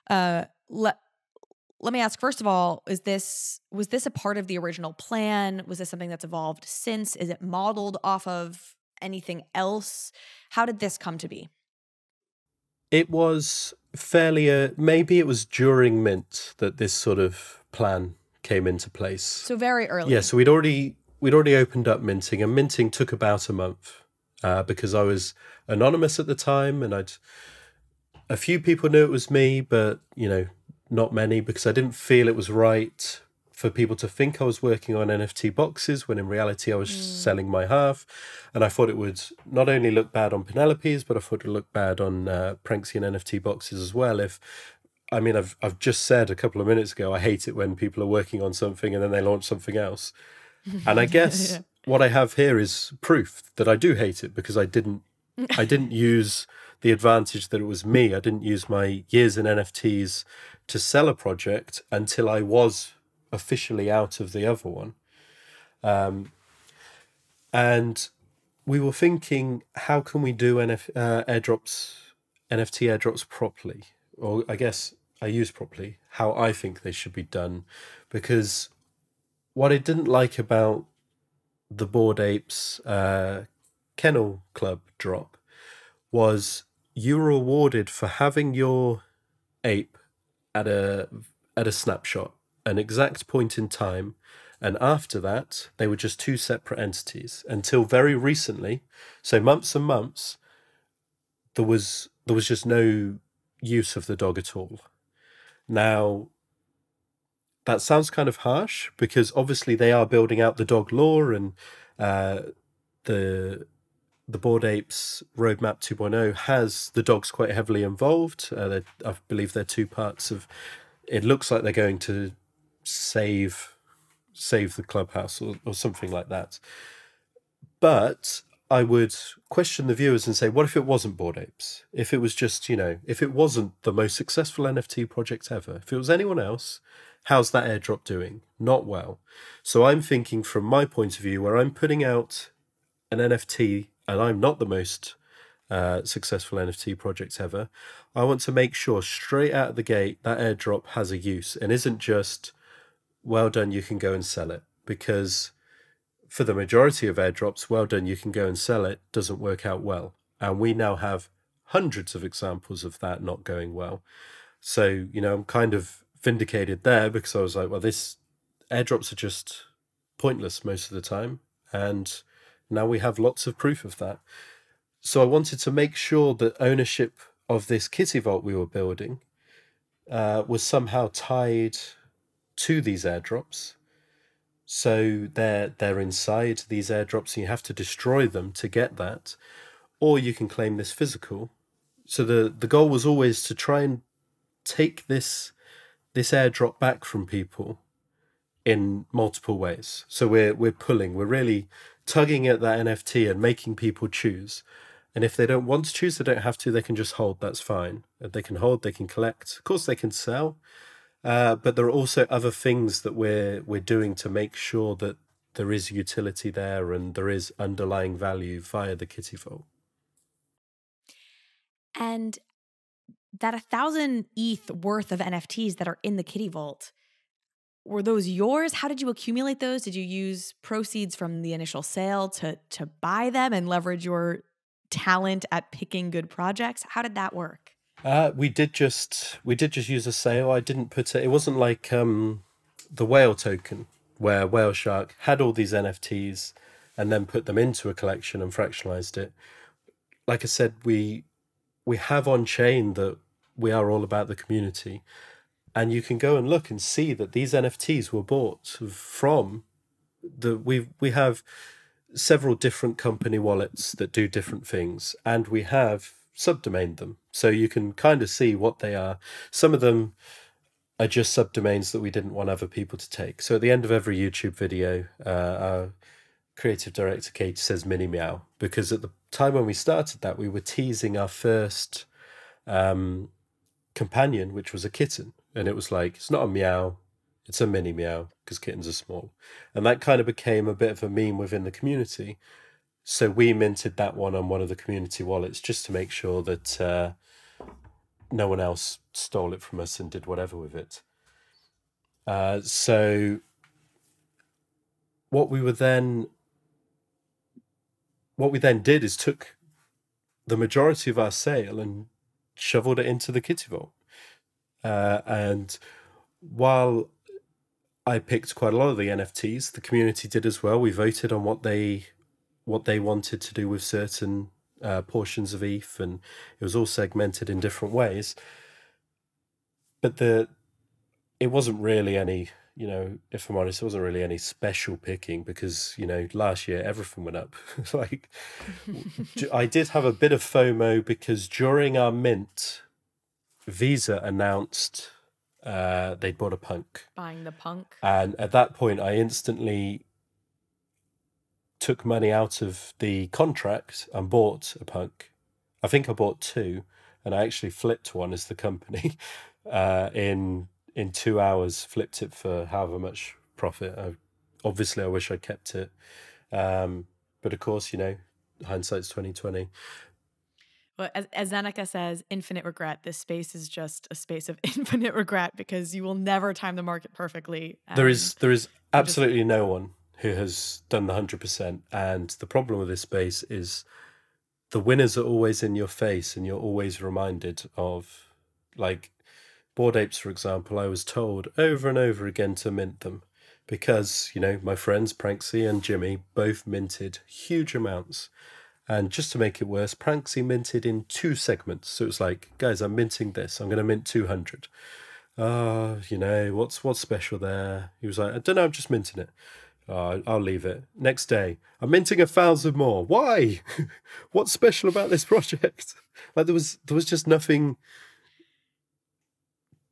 let me ask, first of all, was this a part of the original plan? Was this something that's evolved since? Is it modeled off of anything else? How did this come to be? It was maybe it was during Mint that this sort of plan came into place. So very early. Yeah, so we'd already opened up minting, and minting took about a month because I was anonymous at the time, and a few people knew it was me, but not many, because I didn't feel it was right for people to think I was working on NFTBoxes when in reality I was selling my half. And I thought it would not only look bad on Purrnelope's, but I thought it would look bad on Pranksy and NFTBoxes as well. I've just said a couple of minutes ago, I hate it when people are working on something and then they launch something else. And I guess what I have here is proof that I do hate it, because I didn't use the advantage that it was me. I didn't use my years in NFTs to sell a project until I was officially out of the other one. And we were thinking, how can we do NFT airdrops properly? Or I guess I use properly how I think they should be done. Because what I didn't like about the Bored Apes Kennel Club drop was you were awarded for having your ape at a snapshot, an exact point in time, and after that they were just 2 separate entities until very recently. So months and months there was just no use of the dog at all. Now that sounds kind of harsh, because obviously they are building out the dog lore, and the Bored Apes Roadmap 2.0 has the dogs quite heavily involved. I believe they're 2 parts of. It looks like they're going to save the clubhouse or something like that. But I would question the viewers and say, what if it wasn't Bored Apes? If it was just, if it wasn't the most successful NFT project ever, if it was anyone else, how's that airdrop doing? Not well. So I'm thinking from my point of view, where I'm putting out an NFT and I'm not the most successful NFT project ever, I want to make sure straight out of the gate that airdrop has a use and isn't just, well done, you can go and sell it. Because for the majority of airdrops, well done, you can go and sell it, doesn't work out well. And we now have hundreds of examples of that not going well. So, I'm kind of vindicated there, because I was like, well, this airdrops are just pointless most of the time. And now we have lots of proof of that. So I wanted to make sure that ownership of this Kitty Vault we were building was somehow tied to these airdrops. So they're inside these airdrops, and you have to destroy them to get that. Or you can claim this physical. So the goal was always to try and take this airdrop back from people in multiple ways. So we're pulling, we're really tugging at that NFT and making people choose. And if they don't want to choose, they don't have to. They can just hold. That's fine. They can hold. They can collect. Of course, they can sell. But there are also other things that we're doing to make sure that there is utility there and there is underlying value via the Kitty Vault. And that 1,000 ETH worth of NFTs that are in the Kitty Vault, were those yours? How did you accumulate those? Did you use proceeds from the initial sale to buy them and leverage your talent at picking good projects? How did that work? We did just use a sale. I didn't put it. It wasn't like the whale token, where Whale Shark had all these NFTs and then put them into a collection and fractionalized it. Like I said, we have on chain that we are all about the community, and you can go and look and see that these NFTs were bought from we have several different company wallets that do different things, and we have subdomained them. So you can kind of see what they are. Some of them are just subdomains that we didn't want other people to take. So at the end of every YouTube video, our creative director, Kate, says mini meow, because at the time when we started that, we were teasing our first companion, which was a kitten. And it was like, it's not a meow, it's a mini meow, because kittens are small. And that kind of became a bit of a meme within the community. So we minted that one on one of the community wallets just to make sure that no one else stole it from us and did whatever with it. So what we then did is took the majority of our sale and shoveled it into the Kitty Vault. And while I picked quite a lot of the NFTs, the community did as well. We voted on what they wanted to do with certain portions of ETH, and it was all segmented in different ways. But it wasn't really any, if I'm honest, it wasn't really any special picking, because, last year everything went up. Like, I did have a bit of FOMO because during our mint, Visa announced they'd bought a punk. Buying the punk. And at that point, I instantly took money out of the contract and bought a punk. I think I bought two, and I actually flipped one as the company in 2 hours, flipped it for however much profit. Obviously, I wish I'd kept it. But of course, hindsight's 2020. Well, as Zeneca says, infinite regret. This space is just a space of infinite regret, because you will never time the market perfectly. There is absolutely no one who has done the 100%. And the problem with this space is the winners are always in your face, and you're always reminded of, like, Bored Apes, for example. I was told over and over again to mint them because, my friends Pranksy and Jimmy both minted huge amounts. And just to make it worse, Pranksy minted in 2 segments. So it was like, guys, I'm minting this. I'm going to mint 200. What's special there? He was like, I don't know, I'm just minting it. I'll leave it. Next day, I'm minting 1,000 more. Why? What's special about this project? Like, there was just nothing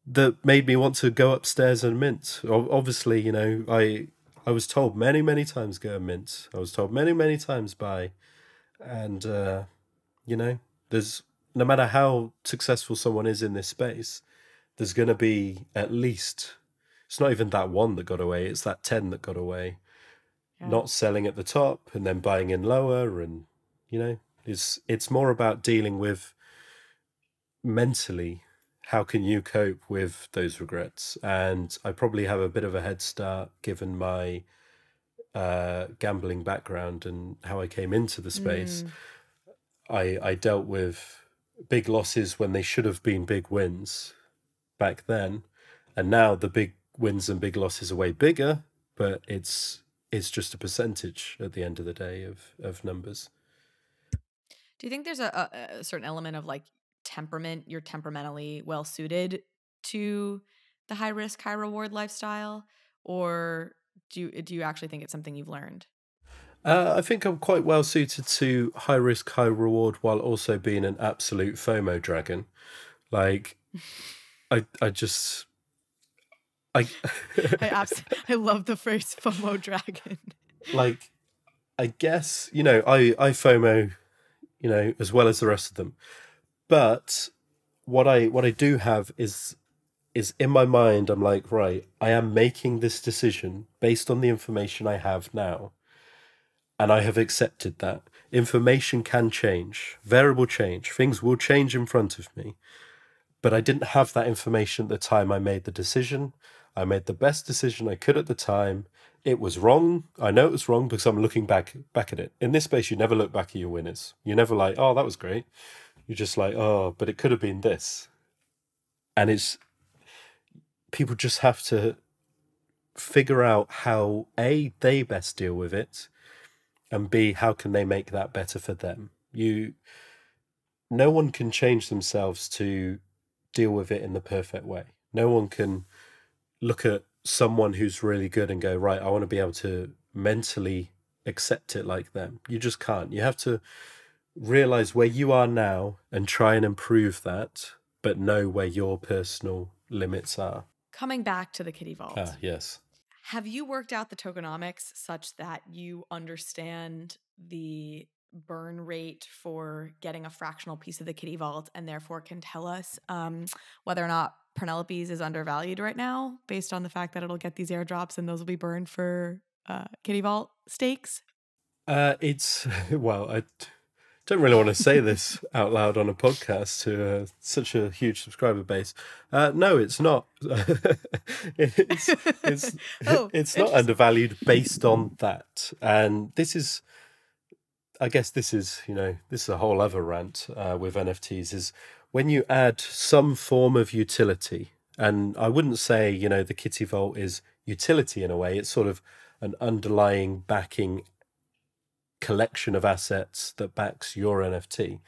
that made me want to go upstairs and mint. Obviously, I was told many, many times go and mint. I was told many, many times buy. And, there's, no matter how successful someone is in this space, there's going to be at least, it's not even that one that got away, it's that 10 that got away. Yeah. Not selling at the top and then buying in lower. And, it's more about dealing with mentally, how can you cope with those regrets? And I probably have a bit of a head start given my gambling background and how I came into the space. I dealt with big losses when they should have been big wins back then, and now the big wins and big losses are way bigger, but it's just a percentage at the end of the day of numbers. Do you think there's a certain element of like temperament? You're temperamentally well suited to the high risk, high reward lifestyle, or do you actually think it's something you've learned? I think I'm quite well suited to high risk, high reward, while also being an absolute FOMO dragon. Like, I just I I love the phrase FOMO dragon. like, I guess, I FOMO, as well as the rest of them. But what I do have is in my mind, I'm like, right, I am making this decision based on the information I have now. And I have accepted that. Information can change, variable change, things will change in front of me. But I didn't have that information at the time I made the decision. I made the best decision I could at the time. It was wrong. I know it was wrong because I'm looking back at it. In this space, you never look back at your winners. You're never like, oh, that was great. You're just like, oh, but it could have been this. And people just have to figure out how, A, they best deal with it, and B, how can they make that better for them. No one can change themselves to deal with it in the perfect way. No one can look at someone who's really good and go, right, I want to be able to mentally accept it like them. You just can't. You have to realize where you are now and try and improve that, but know where your personal limits are. Coming back to the Kitty Vault. Yes. Have you worked out the tokenomics such that you understand the burn rate for getting a fractional piece of the Kitty Vault and therefore can tell us whether or not Purrnelope's is undervalued right now based on the fact that it'll get these airdrops and those will be burned for Kitty Vault stakes? Well, I don't really want to say this out loud on a podcast to such a huge subscriber base. No, it's not. It's not undervalued based on that. And I guess this is a whole other rant with NFTs, is when you add some form of utility, and I wouldn't say, the Kitty Vault is utility in a way, it's sort of an underlying backing collection of assets that backs your NFT.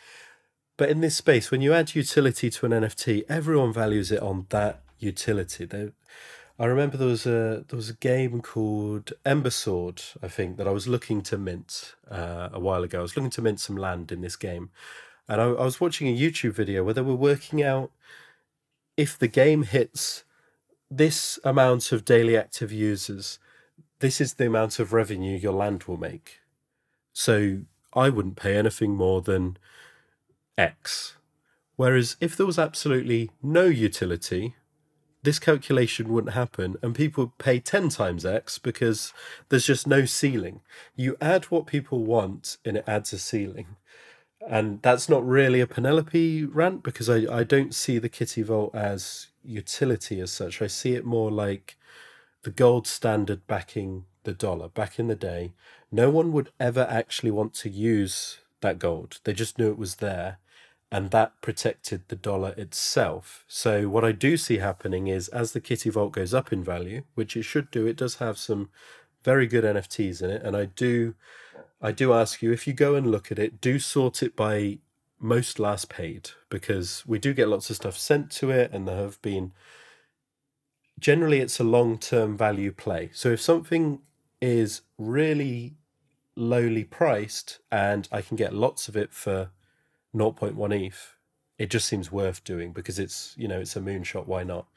But in this space, when you add utility to an NFT, everyone values it on that utility. I remember there was a game called Ember Sword, I think, that I was looking to mint a while ago. I was looking to mint some land in this game. And I was watching a YouTube video where they were working out if the game hits this amount of daily active users, this is the amount of revenue your land will make. So I wouldn't pay anything more than X. Whereas if there was absolutely no utility, this calculation wouldn't happen and people would pay 10 times X because there's just no ceiling. You add what people want and it adds a ceiling. And that's not really a Purrnelope rant because I don't see the Kitty Vault as utility as such. I see it more like the gold standard backing the dollar. Back in the day, no one would ever actually want to use that gold. They just knew it was there. And that protected the dollar itself. So what I do see happening is as the Kitty Vault goes up in value, which it should do, it does have some very good NFTs in it. And I do ask you, if you go and look at it, do sort it by most last paid, because we do get lots of stuff sent to it and there have been, generally it's a long-term value play. So if something is really lowly priced and I can get lots of it for 0.1 ETH, it just seems worth doing because it's, it's a moonshot, why not?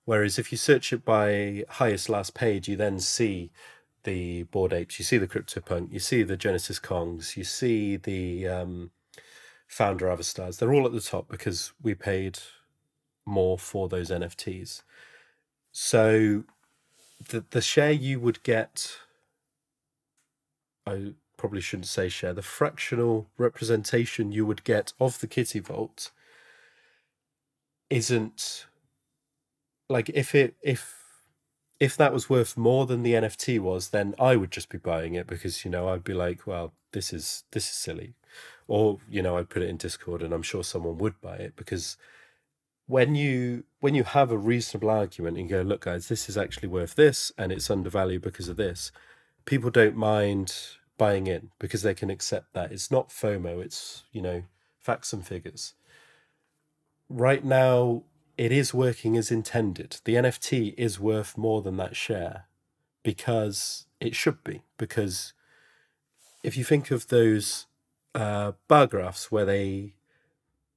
Whereas if you search it by highest last paid, you then see the Bored Apes, you see the CryptoPunk, you see the Genesis Kongs, you see the Founder Avatars. They're all at the top because we paid more for those NFTs. So the share you would get, I probably shouldn't say share, the fractional representation you would get of the Kitty Vault isn't like, if that was worth more than the NFT was, then I would just be buying it because, I'd be like, well, this is silly. Or, I'd put it in Discord and I'm sure someone would buy it, because when you have a reasonable argument and go, look, guys, this is actually worth this and it's undervalued because of this, people don't mind buying in because they can accept that. It's not FOMO, it's, facts and figures. Right now, it is working as intended. The NFT is worth more than that share because it should be. Because if you think of those bar graphs where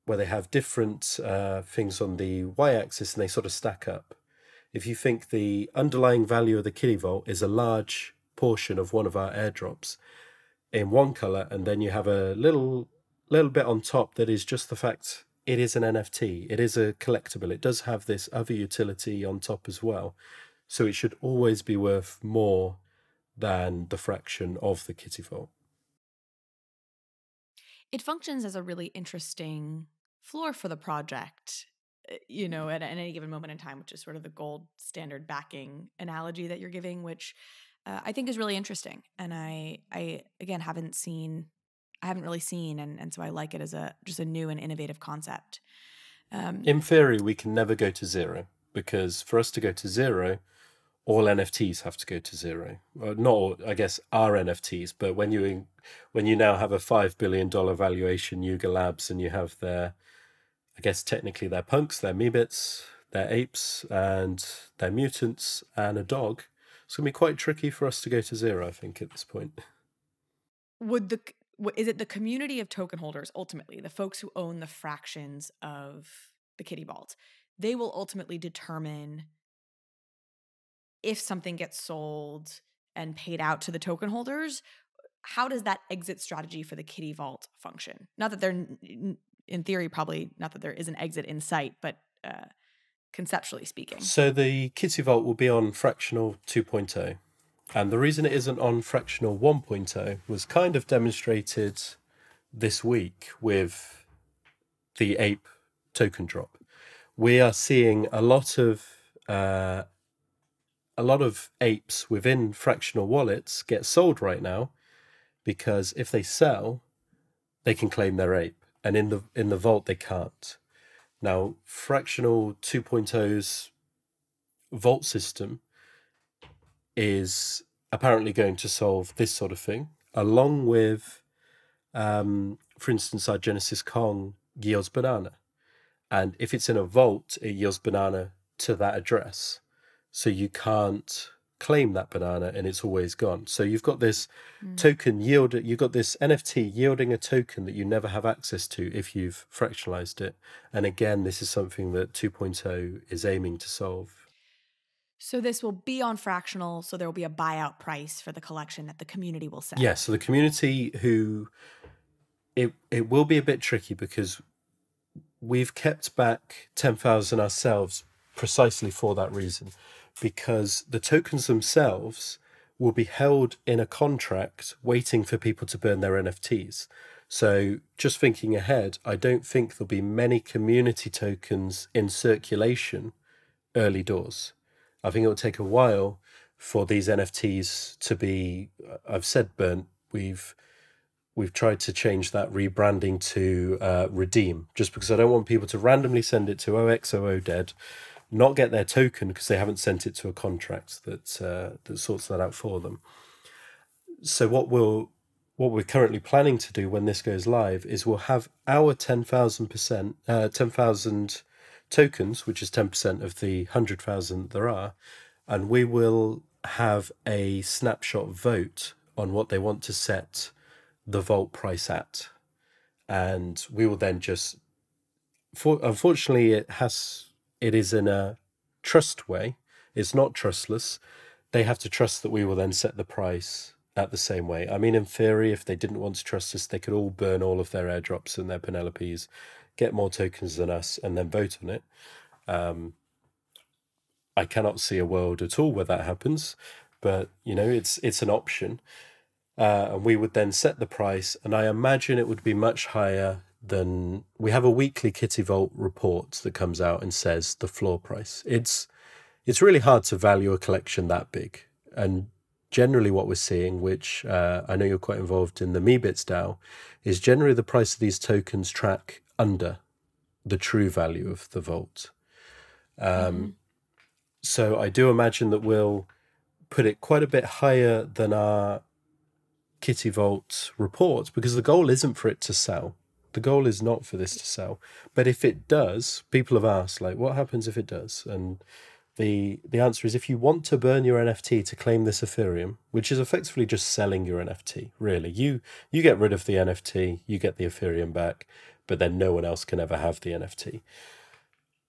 where they have different things on the y-axis and they sort of stack up. If you think the underlying value of the Kitty Vault is a large portion of one of our airdrops in one color, and then you have a little bit on top that is just the fact it is an NFT, it is a collectible, it does have this other utility on top as well. So it should always be worth more than the fraction of the Kitty Vault. It functions as a really interesting floor for the project, you know, at any given moment in time, which is sort of the gold standard backing analogy that you're giving, which I think is really interesting. And I again, haven't really seen, and so I like it as just a new and innovative concept. In theory, we can never go to zero, because for us to go to zero, all NFTs have to go to zero. Well, not all, I guess, our NFTs, but when you now have a $5 billion valuation Yuga Labs, and you have their, I guess technically their punks, their Meebits, their apes, and their mutants, and a dog, it's going to be quite tricky for us to go to zero, I think, at this point. Is it the community of token holders, ultimately, the folks who own the fractions of the Kitty Vault, they will ultimately determine if something gets sold and paid out to the token holders? How does that exit strategy for the Kitty Vault function? Not that they're, in theory, probably not that there is an exit in sight, but conceptually speaking. So the Kitty Vault will be on fractional 2.0. And the reason it isn't on fractional 1.0 was kind of demonstrated this week with the ape token drop. We are seeing a lot of apes within fractional wallets get sold right now, because if they sell, they can claim their ape, and in the vault they can't. Now, fractional 2.0's vault system is apparently going to solve this sort of thing, along with, for instance, our Genesis Kong yields banana. And if it's in a vault, it yields banana to that address. So you can't claim that banana, and it's always gone. So you've got this token yield, you've got this NFT yielding a token that you never have access to if you've fractionalized it. And again, this is something that 2.0 is aiming to solve. So this will be on fractional, so there will be a buyout price for the collection that the community will sell. Yeah, so the community it will be a bit tricky, because we've kept back 10,000 ourselves precisely for that reason, because the tokens themselves will be held in a contract waiting for people to burn their NFTs. So just thinking ahead, I don't think there'll be many community tokens in circulation early doors. I think it will take a while for these NFTs to be, I've said burnt, we've tried to change that rebranding to redeem, just because I don't want people to randomly send it to OXOO dead, not get their token because they haven't sent it to a contract that sorts that out for them. So what we're currently planning to do when this goes live is we'll have our 10,000 tokens, which is 10% of the 100,000 there are, and we will have a snapshot vote on what they want to set the vault price at. And we will then just, unfortunately, it is in a trust way. It's not trustless. They have to trust that we will then set the price at the same way. I mean, in theory, if they didn't want to trust us, they could all burn all of their airdrops and their Purrnelopes, get more tokens than us, and then vote on it. I cannot see a world at all where that happens, but you know, it's an option. And we would then set the price, and I imagine it would be much higher than, we have a weekly Kitty Vault report that comes out and says the floor price. It's really hard to value a collection that big. And generally what we're seeing, which I know you're quite involved in the Meebits DAO, is generally the price of these tokens track under the true value of the vault. So I do imagine that we'll put it quite a bit higher than our Kitty Vault report, because the goal isn't for it to sell. The goal is not for this to sell. But if it does, people have asked, like, what happens if it does? And the answer is, if you want to burn your NFT to claim this Ethereum, which is effectively just selling your NFT, really, you get rid of the NFT, you get the Ethereum back. but then no one else can ever have the NFT.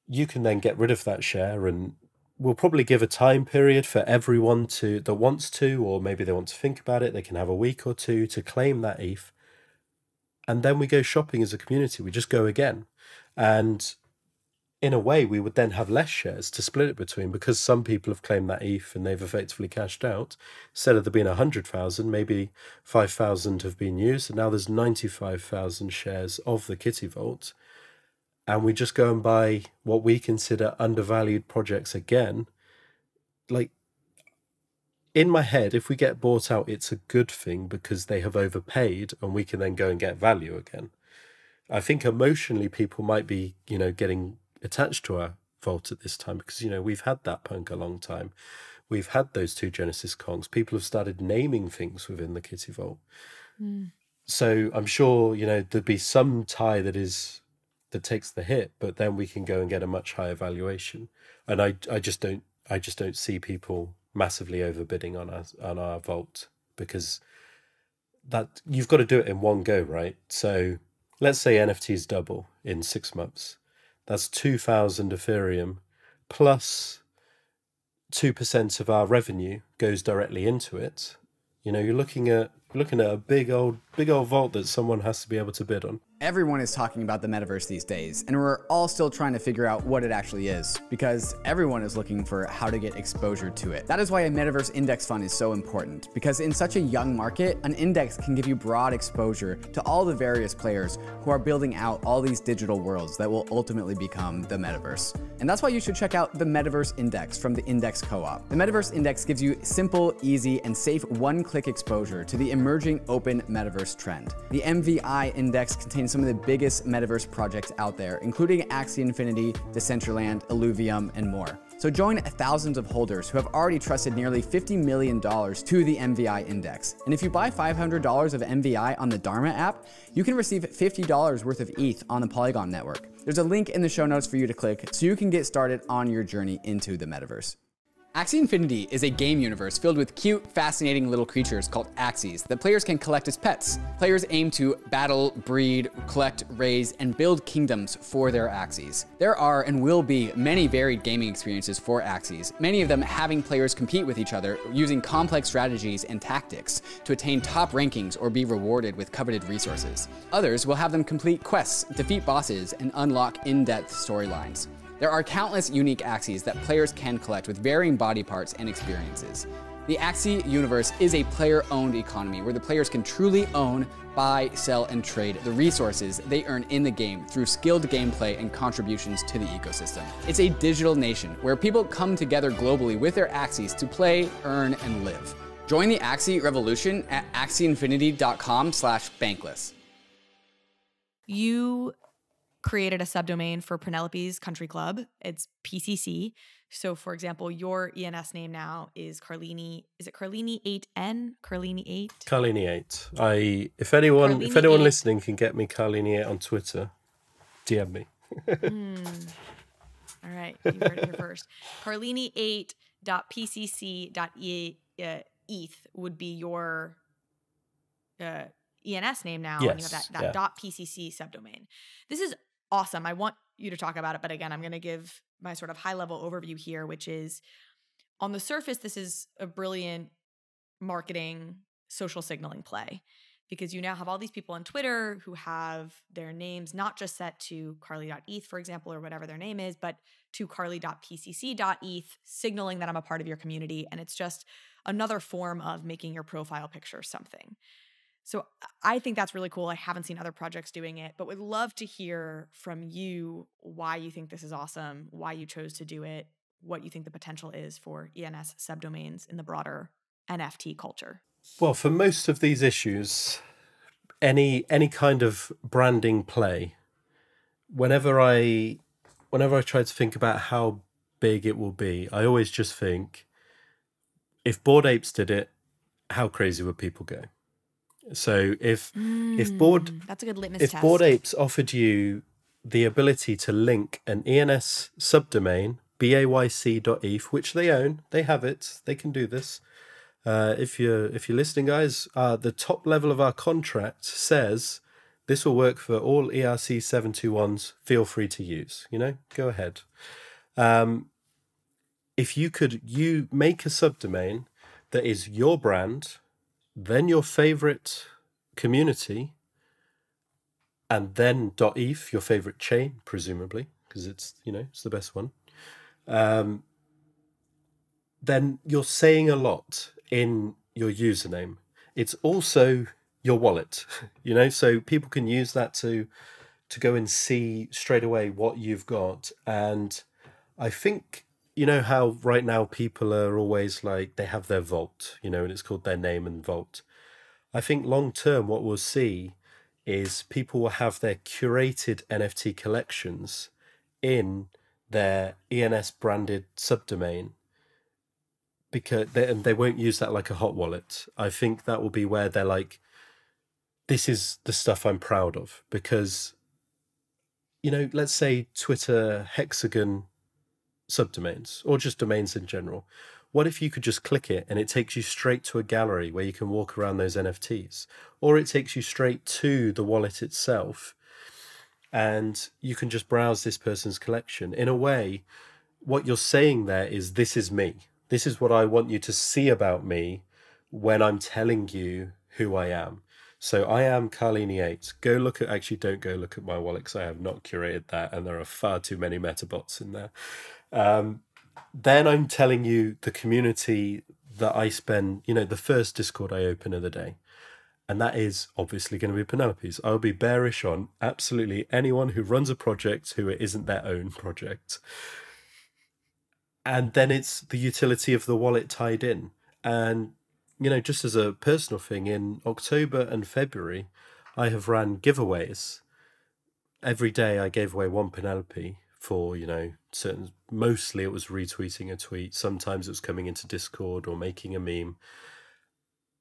You can then get rid of that share, and we'll probably give a time period for everyone that wants to, or maybe they want to think about it. They can have a week or two to claim that ETH. And then we go shopping as a community. We just go again. And in a way, we would then have less shares to split it between, because some people have claimed that ETH and they've effectively cashed out. Instead of there being 100,000, maybe 5,000 have been used. And now there's 95,000 shares of the Kitty Vault. And we just go and buy what we consider undervalued projects again. Like, in my head, if we get bought out, it's a good thing because they have overpaid and we can then go and get value again. I think emotionally people might be, getting attached to our vault at this time because, we've had that punk a long time. We've had those 2 Genesis Kongs. People have started naming things within the Kitty Vault. So I'm sure, there'd be some tie that takes the hit, but then we can go and get a much higher valuation. And I just don't see people massively overbidding on our vault, because that you've got to do it in one go, right? So let's say NFTs double in 6 months. That's 2,000 Ethereum plus 2% of our revenue goes directly into it. You're looking at a big old vault that someone has to be able to bid on. Everyone is talking about the metaverse these days, and we're all still trying to figure out what it actually is, because everyone is looking for how to get exposure to it. That is why a metaverse index fund is so important, because in such a young market, an index can give you broad exposure to all the various players who are building out all these digital worlds that will ultimately become the metaverse. And that's why you should check out the Metaverse Index from the Index Co-op. The Metaverse Index gives you simple, easy, and safe one-click exposure to the emerging open metaverse trend. The MVI Index contains some of the biggest metaverse projects out there, including AXIE Infinity, Decentraland, Illuvium, and more. So join thousands of holders who have already trusted nearly $50 million to the MVI Index. And if you buy $500 of MVI on the Dharma app, you can receive $50 worth of ETH on the Polygon network. There's a link in the show notes for you to click so you can get started on your journey into the metaverse. Axie Infinity is a game universe filled with cute, fascinating little creatures called Axies that players can collect as pets. Players aim to battle, breed, collect, raise, and build kingdoms for their Axies. There are and will be many varied gaming experiences for Axies, many of them having players compete with each other using complex strategies and tactics to attain top rankings or be rewarded with coveted resources. Others will have them complete quests, defeat bosses, and unlock in-depth storylines. There are countless unique Axies that players can collect with varying body parts and experiences. The Axie universe is a player-owned economy where the players can truly own, buy, sell, and trade the resources they earn in the game through skilled gameplay and contributions to the ecosystem. It's a digital nation where people come together globally with their Axies to play, earn, and live. Join the Axie revolution at axieinfinity.com/bankless. You created a subdomain for Purrnelope's country club. It's PCC. So for example, your ENS name now is Carlini. Is it Carlini8N? Carlini8? Carlini8. If anyone listening can get me Carlini8 on Twitter, DM me. All right, you heard it here first. Carlini8.pcc.eth would be your ENS name now. Yes, and you have that .pcc subdomain. This is awesome. I want you to talk about it, but again, I'm going to give my sort of high-level overview here, which is, on the surface, this is a brilliant marketing, social signaling play, because you now have all these people on Twitter who have their names not just set to carly.eth, for example, or whatever their name is, but to carly.pcc.eth, signaling that I'm a part of your community, and it's just another form of making your profile picture something. So I think that's really cool. I haven't seen other projects doing it, but would love to hear from you why you think this is awesome, why you chose to do it, what you think the potential is for ENS subdomains in the broader NFT culture. Well, for most of these issues, any kind of branding play, whenever I try to think about how big it will be, I always just think, if Bored Apes did it, how crazy would people go? So if that's a good litmus test. Bored Apes offered you the ability to link an ENS subdomain, BAYC.eth, which they own, they have it, they can do this. If you're listening, guys, the top level of our contract says This will work for all ERC 721s. Feel free to use, go ahead. If you make a subdomain that is your brand, then your favorite community, and then .eth, your favorite chain, presumably, because it's, it's the best one. Then you're saying a lot in your username. It's also your wallet, so people can use that to go and see straight away what you've got. And I think, how right now people are always like, they have their vault, and it's called their name and vault. I think long term, what we'll see is people will have their curated NFT collections in their ENS branded subdomain, because they won't use that like a hot wallet. I think that will be where they're like, this is the stuff I'm proud of. Because, let's say Twitter hexagon subdomains, or just domains in general. What if you could just click it and it takes you straight to a gallery where you can walk around those NFTs? Or it takes you straight to the wallet itself and you can just browse this person's collection. In a way, what you're saying there is, this is me. This is what I want you to see about me when I'm telling you who I am. So I am Carlini8. Actually don't go look at my wallet because I have not curated that and there are far too many metabots in there. Then I'm telling you the community that I spend, the first Discord I open of the day. And that is obviously going to be Purrnelope's. I'll be bearish on absolutely anyone who runs a project who it isn't their own project. And then it's the utility of the wallet tied in. And, just as a personal thing, in October and February, I have ran giveaways. Every day I gave away one Purrnelope for, certain, mostly it was retweeting a tweet. Sometimes it was coming into Discord or making a meme.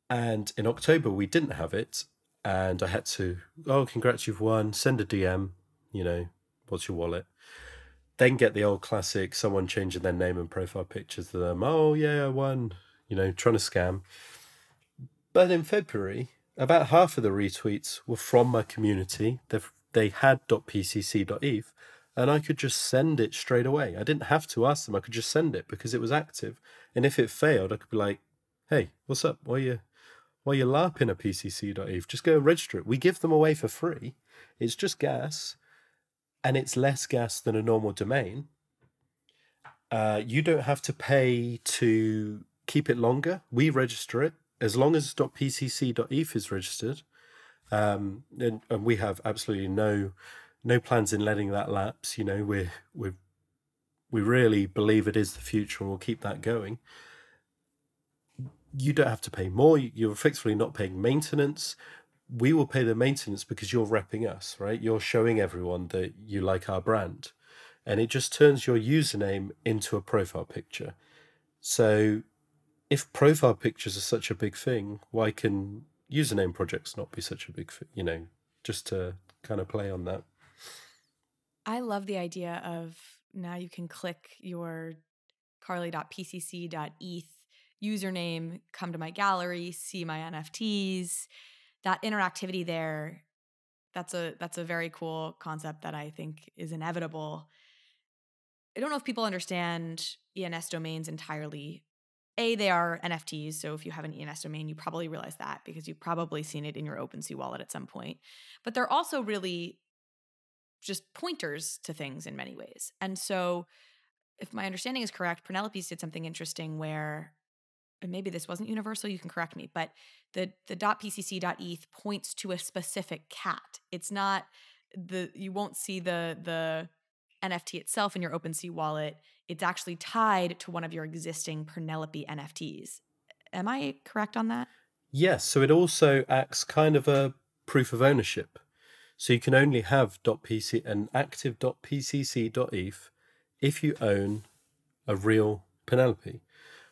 And in October, we didn't have it. And I had to, congrats, you've won, send a DM, what's your wallet? Then get the old classic, someone changing their name and profile pictures to them. Oh, yeah, I won, trying to scam. But in February, about half of the retweets were from my community. They had .pcc.eth, and I could just send it straight away. I didn't have to ask them. I could just send it because it was active. And if it failed, I could be like, hey, what's up? Why are you LARPing a pcc.eth? Just go and register it. We give them away for free. It's just gas. And it's less gas than a normal domain. You don't have to pay to keep it longer. We register it as long as .pcc.eth is registered. And we have absolutely no plans in letting that lapse. We really believe it is the future, and we'll keep that going. You don't have to pay more. You're effectively not paying maintenance. We will pay the maintenance because you're repping us, right? You're showing everyone that you like our brand. And it just turns your username into a profile picture. So if profile pictures are such a big thing, why can username projects not be such a big thing? Just to kind of play on that. I love the idea of now you can click your carly.pcc.eth username, come to my gallery, see my NFTs. That interactivity there, that's a very cool concept that I think is inevitable. I don't know if people understand ENS domains entirely. They are NFTs, so if you have an ENS domain, you probably realize that because you've probably seen it in your OpenSea wallet at some point. But they're also really just pointers to things in many ways. And so if my understanding is correct, Purrnelope's did something interesting where, and maybe this wasn't universal, you can correct me, but the .pcc.eth points to a specific cat. It's not you won't see the NFT itself in your OpenSea wallet. It's actually tied to one of your existing Purrnelope NFTs. Am I correct on that? Yes. So it also acts kind of a proof of ownership. So you can only have an active .pcc.eth if you own a real Purrnelope,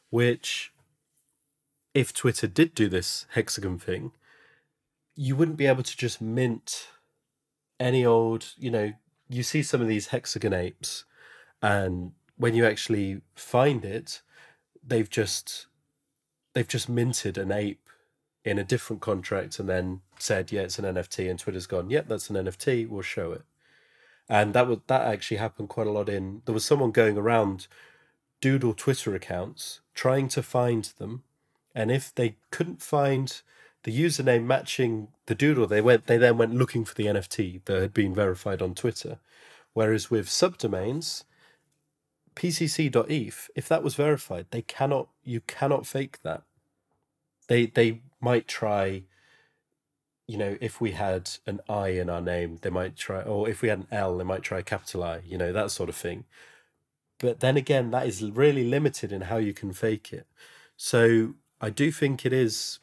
which, if Twitter did do this hexagon thing, you wouldn't be able to just mint any old, you see some of these hexagon apes, and when you actually find it, they've just minted an ape in a different contract and then said, yeah, it's an NFT, and Twitter's gone, yep, that's an NFT, we'll show it. And that actually happened quite a lot there was someone going around Doodle Twitter accounts trying to find them, and if they couldn't find the username matching the Doodle, they then went looking for the NFT that had been verified on Twitter. Whereas with subdomains, pcc.eth, if that was verified, you cannot fake that. They might try, if we had an I in our name, they might try, or if we had an L, they might try a capital I, that sort of thing. But then again, that is really limited in how you can fake it. So I do think it is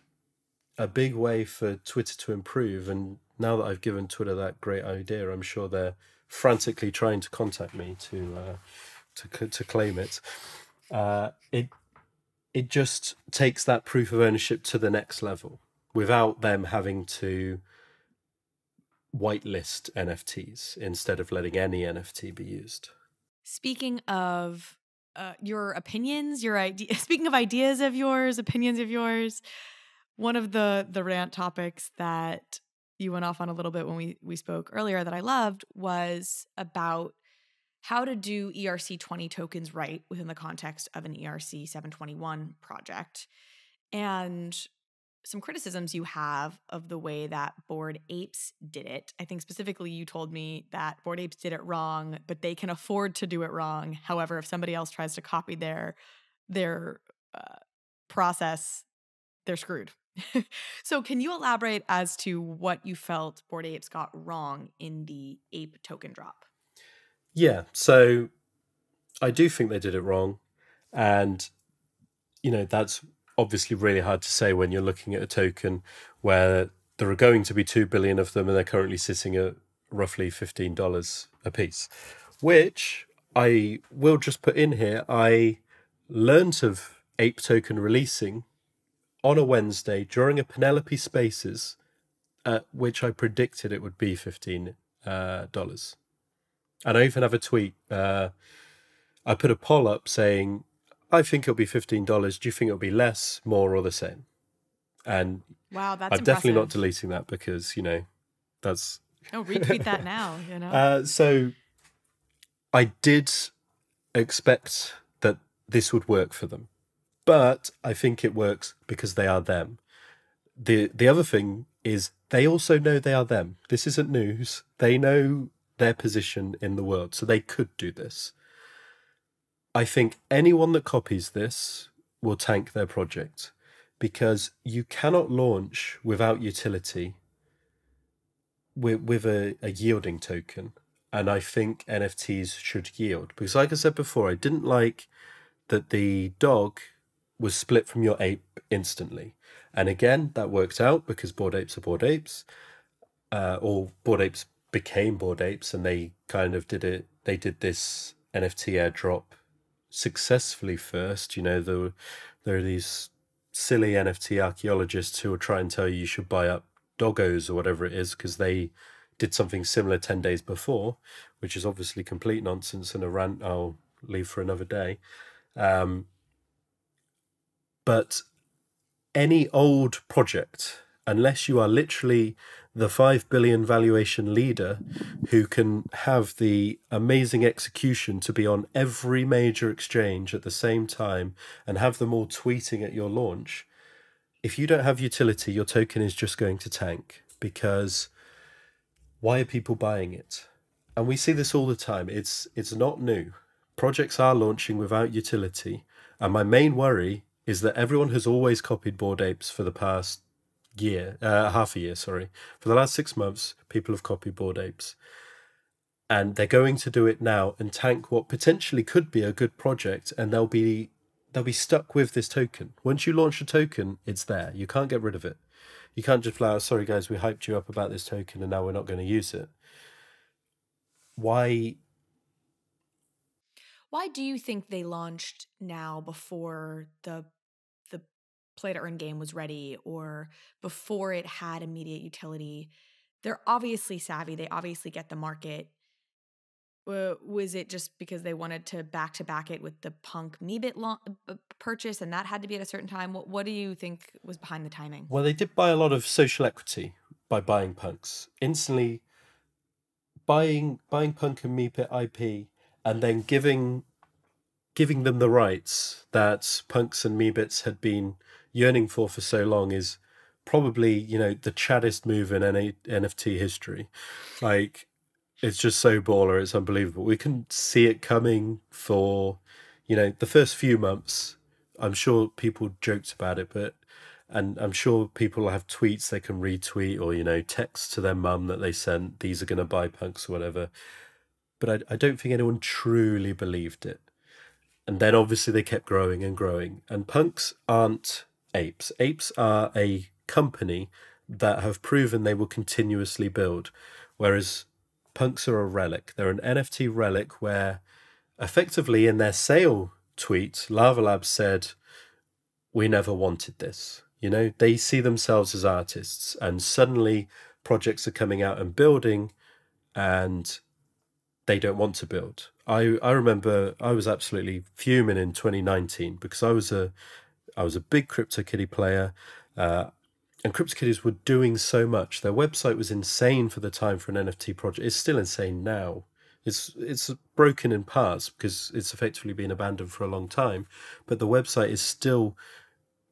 a big way for Twitter to improve. And now that I've given Twitter that great idea, I'm sure they're frantically trying to contact me to claim it. It just takes that proof of ownership to the next level without them having to whitelist NFTs instead of letting any NFT be used. Speaking of your opinions, speaking of ideas of yours, opinions of yours, one of the rant topics that you went off on a little bit when we spoke earlier that I loved was about how to do ERC20 tokens right within the context of an ERC 721 project. And some criticisms you have of the way that Bored Apes did it. I think specifically you told me that Bored Apes did it wrong, but they can afford to do it wrong. However, if somebody else tries to copy their process, they're screwed. So can you elaborate as to what you felt Bored Apes got wrong in the ape token drop? Yeah, so I do think they did it wrong. And, that's obviously really hard to say when you're looking at a token where there are going to be 2 billion of them and they're currently sitting at roughly $15 a piece, which I will just put in here. I learned of Ape token releasing on a Wednesday during a Penelope Spaces, which I predicted it would be $15. And I even have a tweet. I put a poll up saying, I think it'll be $15. Do you think it'll be less, more, or the same? And wow, that's I'm definitely not deleting that because, that's... Oh, retweet that now, So I did expect that this would work for them. But I think it works because they are them. The other thing is they also know they are them. This isn't news. They know their position in the world, so they could do this. I think anyone that copies this will tank their project because you cannot launch without utility with a yielding token. And I think NFTs should yield because, like I said before, I didn't like that the dog was split from your ape instantly. And again, that worked out because Bored Apes are Bored Apes, or Bored Apes became Bored Apes, and they kind of did it. They did this NFT airdrop successfully first. There are these silly NFT archaeologists who will try and tell you should buy up doggos or whatever it is because they did something similar 10 days before, which is obviously complete nonsense and a rant I'll leave for another day. But any old project, unless you are literally the 5 billion valuation leader who can have the amazing execution to be on every major exchange at the same time and have them all tweeting at your launch, if you don't have utility, your token is just going to tank because why are people buying it? And we see this all the time. It's not new. Projects are launching without utility. And my main worry is that everyone has always copied Bored Apes for the past half a year. For the last 6 months, people have copied Bored Apes. And they're going to do it now and tank what potentially could be a good project, and they'll be stuck with this token. Once you launch a token, it's there. You can't get rid of it. You can't just fly, sorry guys, we hyped you up about this token and now we're not going to use it. Why do you think they launched now before the play to earn game was ready or before it had immediate utility? They're obviously savvy. They obviously get the market. Was it just because they wanted to back it with the Punk Meebit purchase, and that had to be at a certain time? What do you think was behind the timing? Well, they did buy a lot of social equity by buying punks. Instantly buying Punk and Meebit IP, and then giving them the rights that punks and Meebits had been yearning for so long is probably, the chaddest move in NFT history. Like, it's just so baller, it's unbelievable. We can see it coming for, the first few months. I'm sure people joked about it, and I'm sure people have tweets they can retweet or, text to their mum that they sent, these are going to buy punks or whatever. But I don't think anyone truly believed it. And then obviously they kept growing and growing. And punks aren't apes. Apes are a company that have proven they will continuously build, whereas punks are a relic. They're an NFT relic where effectively in their sale tweet, Lava Labs said, we never wanted this. They see themselves as artists, and suddenly projects are coming out and building and they don't want to build. I remember I was absolutely fuming in 2019 because I was a big CryptoKitty player, and CryptoKitties were doing so much. Their website was insane for the time for an NFT project. It's still insane now. It's broken in parts because it's effectively been abandoned for a long time, but the website is still,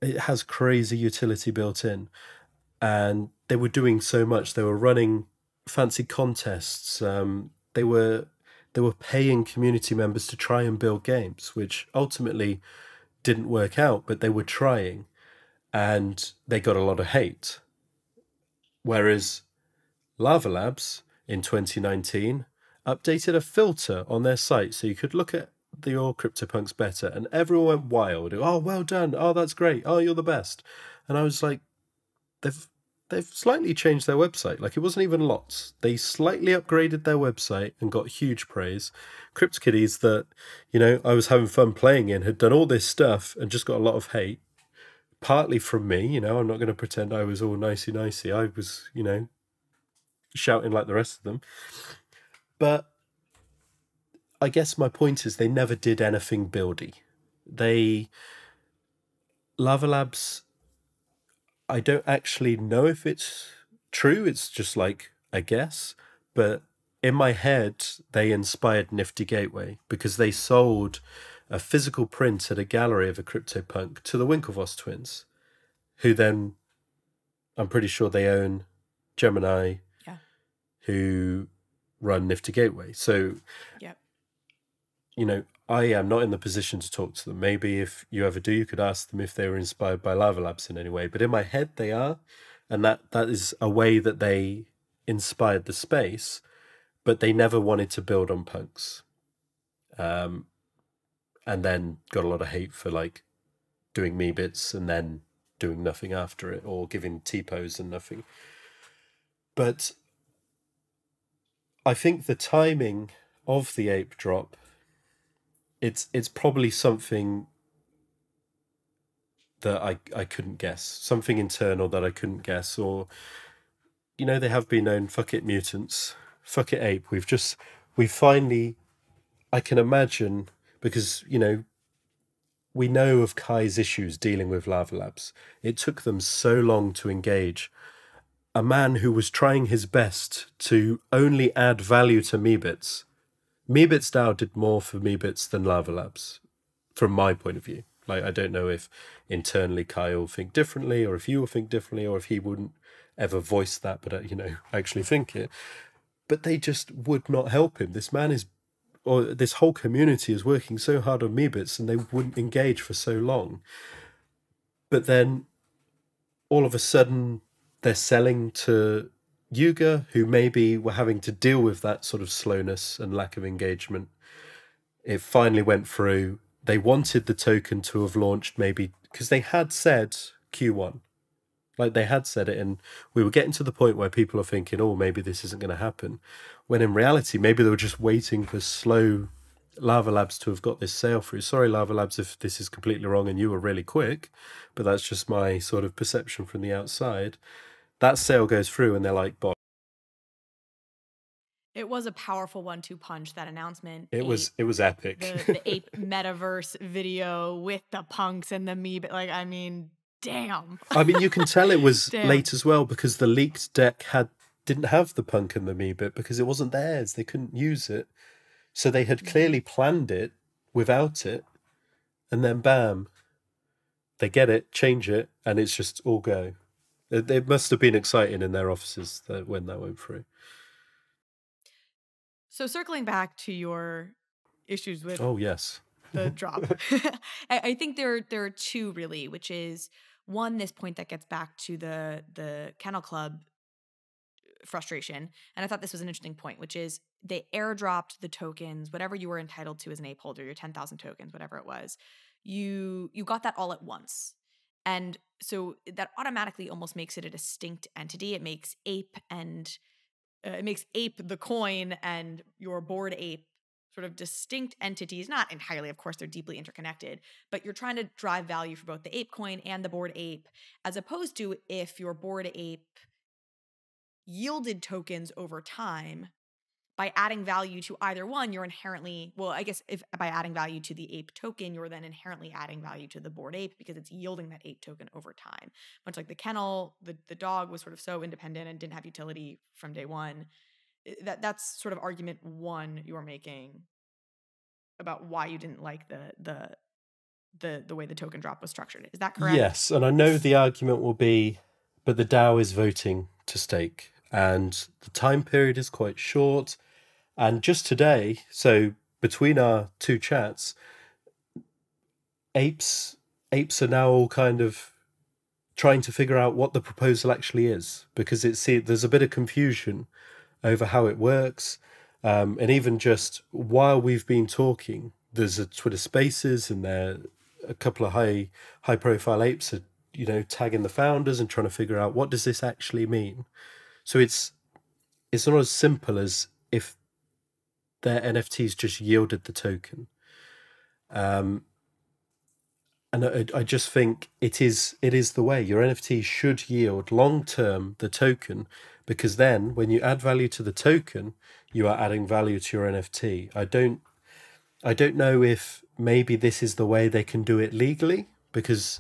it has crazy utility built in, and they were doing so much. They were running fancy contests. They were paying community members to try and build games, which ultimately didn't work out, but they were trying, and they got a lot of hate. Whereas Lava Labs in 2019 updated a filter on their site so you could look at your CryptoPunks better, and everyone went wild. Oh, well done. Oh, that's great. Oh, you're the best. And I was like, they've slightly changed their website. Like, it wasn't even lots. They slightly upgraded their website and got huge praise. CryptoKitties that, I was having fun playing in had done all this stuff and just got a lot of hate, partly from me. I'm not going to pretend I was all nicey. I was, shouting like the rest of them. But I guess my point is they never did anything buildy. Lava Labs, I don't actually know if it's true. It's just like a guess. But in my head, they inspired Nifty Gateway because they sold a physical print at a gallery of a CryptoPunk to the Winklevoss twins, who then, I'm pretty sure they own Gemini, who run Nifty Gateway. So, yep. I am not in the position to talk to them. Maybe if you ever do, you could ask them if they were inspired by Lava Labs in any way. But in my head, they are. And that is a way that they inspired the space, but they never wanted to build on punks. And then got a lot of hate for like doing Meebits and then doing nothing after it, or giving T-pose and nothing. But I think the timing of the ape drop, it's probably something that I couldn't guess, something internal that I couldn't guess, or they have been known, fuck it mutants, fuck it ape. We finally, I can imagine, because we know of Kai's issues dealing with Lava Labs. It took them so long to engage a man who was trying his best to only add value to Meebits. Meebits DAO did more for Meebits than Lava Labs, from my point of view. Like, I don't know if internally Kai will think differently, or if you will think differently, or if he wouldn't ever voice that, but actually think it. But they just would not help him. This man or this whole community is working so hard on Meebits, and they wouldn't engage for so long. But then all of a sudden they're selling to Yuga, who maybe were having to deal with that sort of slowness and lack of engagement. It finally went through. They wanted the token to have launched maybe, because they had said Q1. Like, they had said it, and we were getting to the point where people are thinking, oh, maybe this isn't going to happen. When in reality, maybe they were just waiting for slow Lava Labs to have got this sale through. Sorry, Lava Labs, if this is completely wrong and you were really quick, but that's just my sort of perception from the outside. That sale goes through and they're like, "Boy." It was a powerful 1-2 punch, that announcement. It was epic. The Ape Metaverse video with the punks and the me, but like, I mean, damn. I mean, you can tell it was Damn. late as well because the leaked deck didn't have the punk and the me bit because it wasn't theirs. They couldn't use it. So they had clearly planned it without it. And then bam, they get it, change it, and it's just all go. It must have been exciting in their offices when that went through. So circling back to your issues with the drop, I think there are two really, which is one, this point that gets back to the Kennel Club frustration. And I thought this was an interesting point, which is they airdropped the tokens, whatever you were entitled to as an ape holder, your 10,000 tokens, whatever it was, you got that all at once. And so that automatically almost makes it a distinct entity. It makes Ape the coin and your Bored Ape sort of distinct entities, not entirely, of course, they're deeply interconnected, but you're trying to drive value for both the ApeCoin and the Bored Ape, as opposed to if your Bored Ape yielded tokens over time. By adding value to either one, you're inherently, well, I guess if by adding value to the ape token, you're then inherently adding value to the Bored Ape because it's yielding that ape token over time. Much like the kennel, the dog was sort of so independent and didn't have utility from day one. That's sort of argument one you're making about why you didn't like the way the token drop was structured. Is that correct? Yes, and I know the argument will be, but the DAO is voting to stake. And the time period is quite short. And just today, so between our two chats, apes are now all kind of trying to figure out what the proposal actually is, because there's a bit of confusion over how it works. And even just while we've been talking, there's a Twitter Spaces, and there a couple of high profile apes are, tagging the founders and trying to figure out what does this actually mean. So it's not as simple as if their NFTs just yielded the token. And I just think it is the way. Your NFT should yield long-term the token, because then when you add value to the token, you are adding value to your NFT. I don't know if maybe this is the way they can do it legally, because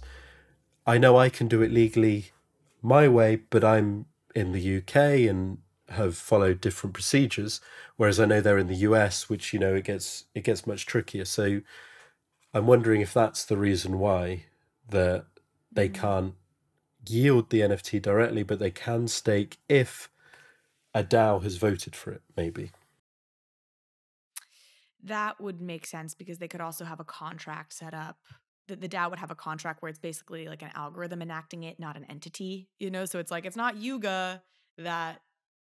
I know I can do it legally my way, but I'm in the UK and have followed different procedures, whereas I know they're in the US, which it gets much trickier. So I'm wondering if that's the reason why they can't yield the NFT directly, but they can stake if a DAO has voted for it, maybe. That would make sense, because they could also have a contract set up. The DAO would have a contract where it's basically like an algorithm enacting it, not an entity, So it's like, it's not Yuga that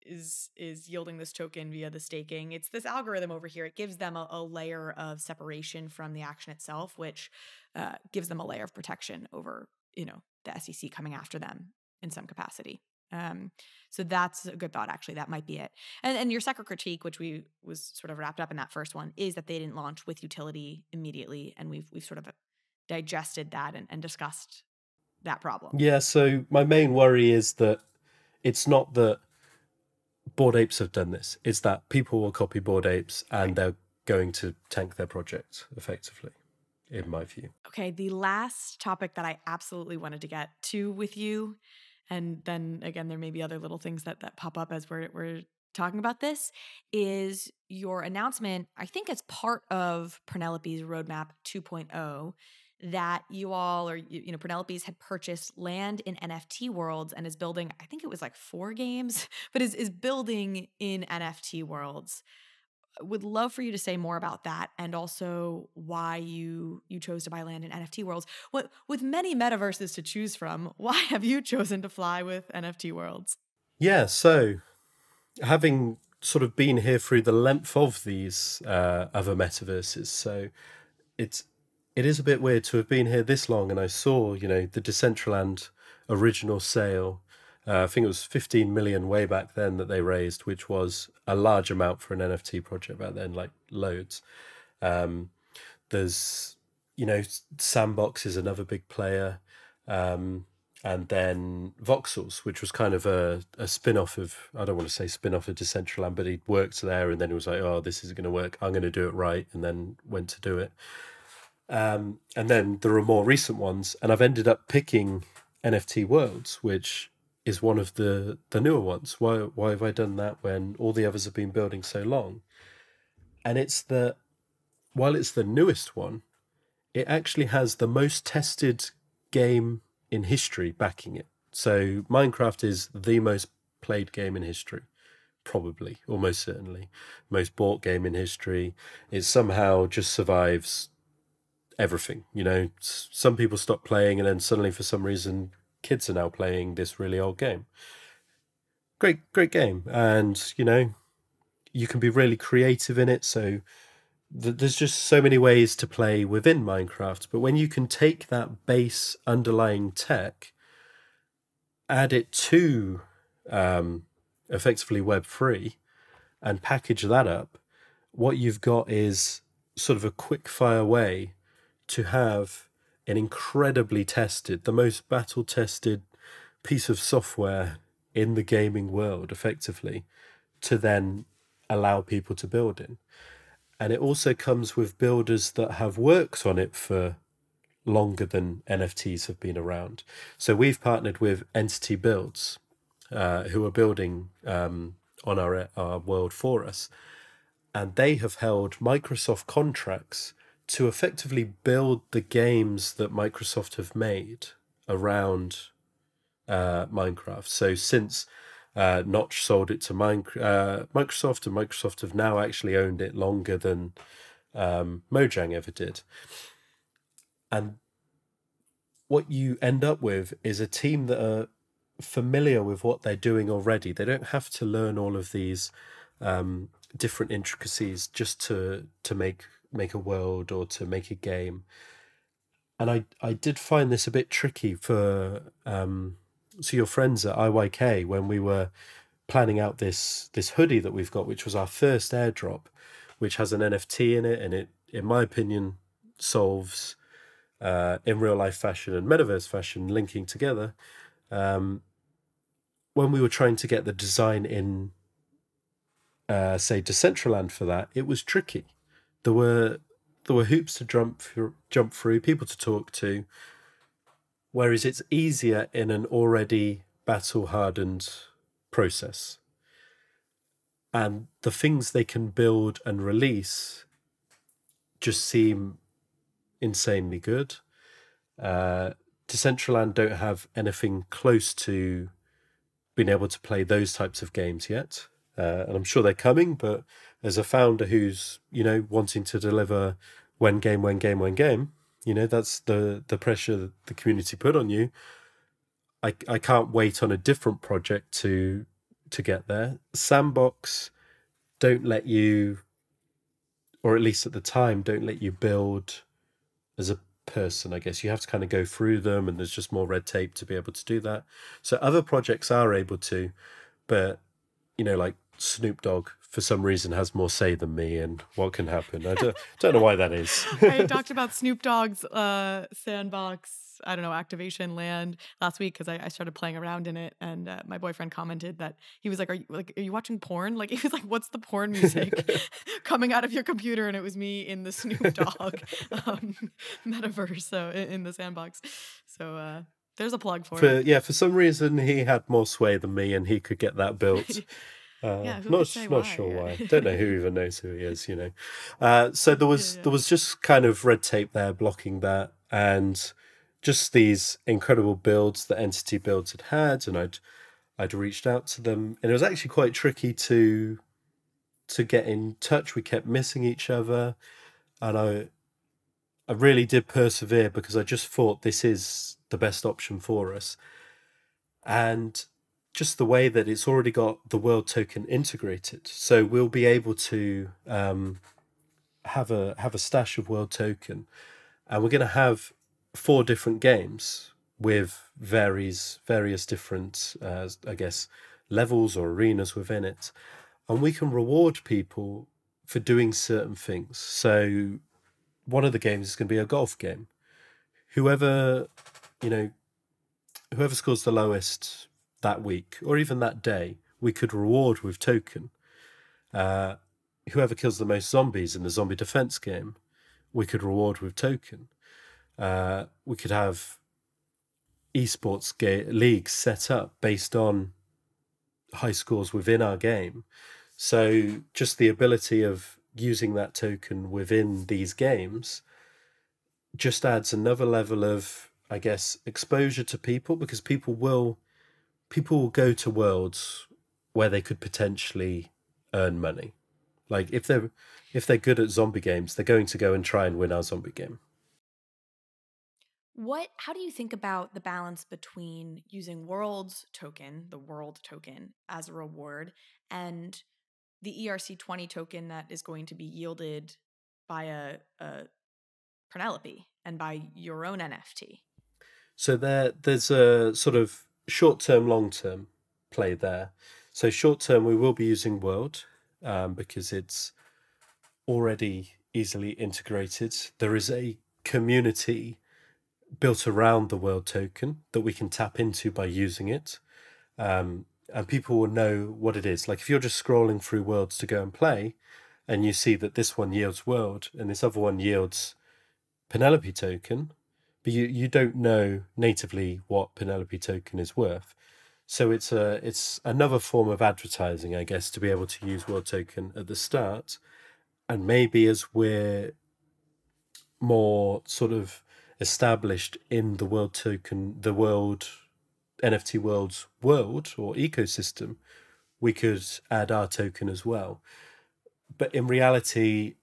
is yielding this token via the staking. It's this algorithm over here. It gives them a layer of separation from the action itself, which gives them a layer of protection over, the SEC coming after them in some capacity. So that's a good thought, actually. That might be it. And your second critique, which was sort of wrapped up in that first one, is that they didn't launch with utility immediately, and we've sort of digested that and discussed that problem. Yeah, so my main worry is that it's not that Bored Apes have done this. It's that people will copy Bored Apes and they're going to tank their project effectively, in my view. Okay, the last topic that I absolutely wanted to get to with you, and then again, there may be other little things that pop up as we're talking about this, is your announcement, I think as part of Purrnelope's Roadmap 2.0, that you all, or Purrnelope's had purchased land in NFT worlds and is building, I think it was like 4 games, but is building in NFT worlds. Would love for you to say more about that, and also why you chose to buy land in NFT worlds. With many metaverses to choose from, why have you chosen to fly with NFT worlds? Yeah, so having sort of been here through the length of these other metaverses, so it is a bit weird to have been here this long, and I saw, the Decentraland original sale. I think it was 15 million way back then that they raised, which was a large amount for an NFT project back then, like loads. There's, Sandbox is another big player. and then Voxels, which was kind of a spin-off of, I don't want to say spin-off of Decentraland, but he worked there and then he was like, oh, this isn't going to work, I'm going to do it right, and then went to do it. And then there are more recent ones, and I've ended up picking NFT Worlds, which is one of the newer ones. Why have I done that when all the others have been building so long? And it's that while it's the newest one, it actually has the most tested game in history backing it. So Minecraft is the most played game in history, probably, almost certainly. Most bought game in history. It somehow just survives everything. You know, some people stop playing and then suddenly for some reason kids are now playing this really old game. Great game. And, you know, you can be really creative in it. So there's just so many ways to play within Minecraft. But when you can take that base underlying tech, add it to effectively Web3 and package that up, what you've got is sort of a quick fire way to have an incredibly tested, the most battle tested piece of software in the gaming world, effectively, to then allow people to build in. And it also comes with builders that have worked on it for longer than NFTs have been around. So we've partnered with Entity Builds, who are building on our world for us. And they have held Microsoft contracts to effectively build the games that Microsoft have made around Minecraft. So since Notch sold it to Microsoft, and Microsoft have now actually owned it longer than Mojang ever did. And what you end up with is a team that are familiar with what they're doing already. They don't have to learn all of these different intricacies just to make a world or to make a game. And I did find this a bit tricky for so your friends at IYK, when we were planning out this hoodie that we've got, which was our first airdrop, which has an NFT in it, and it, in my opinion, solves in real life fashion and metaverse fashion linking together. When we were trying to get the design in say Decentraland for that, it was tricky. There were hoops to jump through, people to talk to, whereas it's easier in an already battle hardened process. And the things they can build and release just seem insanely good. Decentraland don't have anything close to being able to play those types of games yet. And I'm sure they're coming, but as a founder who's, you know, wanting to deliver when game, you know, that's the pressure that the community put on you. I can't wait on a different project to get there. Sandbox don't let you, or at least at the time, don't let you build as a person, I guess. You have to kind of go through them, and there's just more red tape to be able to do that. So other projects are able to, but, you know, like Snoop Dogg, for some reason, has more say than me and what can happen. I don't know why that is. I talked about Snoop Dogg's sandbox, I don't know, activation land last week because I started playing around in it, and my boyfriend commented that he was like, "Are you watching porn?" Like, he was like, "What's the porn music coming out of your computer?" And it was me in the Snoop Dogg metaverse, so in the sandbox. So there's a plug for it. Yeah, for some reason he had more sway than me, and he could get that built. Yeah, not sure why. Don't know who even knows who he is, you know. So there was just kind of red tape there blocking that, and just these incredible builds that Entity Builds had, and I'd reached out to them, and it was actually quite tricky to get in touch. We kept missing each other, and I really did persevere because I just thought this is the best option for us. And just the way that it's already got the world token integrated, so we'll be able to have a stash of world token, and we're going to have 4 different games with various different I guess levels or arenas within it, and we can reward people for doing certain things. So one of the games is going to be a golf game. Whoever, you know, whoever scores the lowest that week or even that day, we could reward with token. Whoever kills the most zombies in the zombie defense game, we could reward with token. We could have esports leagues set up based on high scores within our game. So just the ability of using that token within these games just adds another level of, I guess, exposure to people, because people will go to worlds where they could potentially earn money. Like if they're good at zombie games, they're going to go and try and win our zombie game. How do you think about the balance between using world's token, the world token, as a reward, and the ERC20 token that is going to be yielded by a Purrnelope and by your own NFT? So there's a sort of short-term, long-term play there. So short-term, we will be using world because it's already easily integrated. There is a community built around the world token that we can tap into by using it. And people will know what it is. Like if you're just scrolling through worlds to go and play, and you see that this one yields world and this other one yields Purrnelope token, but you don't know natively what Purrnelope token is worth. So it's another form of advertising, I guess, to be able to use world token at the start. And maybe as we're more sort of established in the world token, the world NFT world's world or ecosystem, we could add our token as well. But in reality,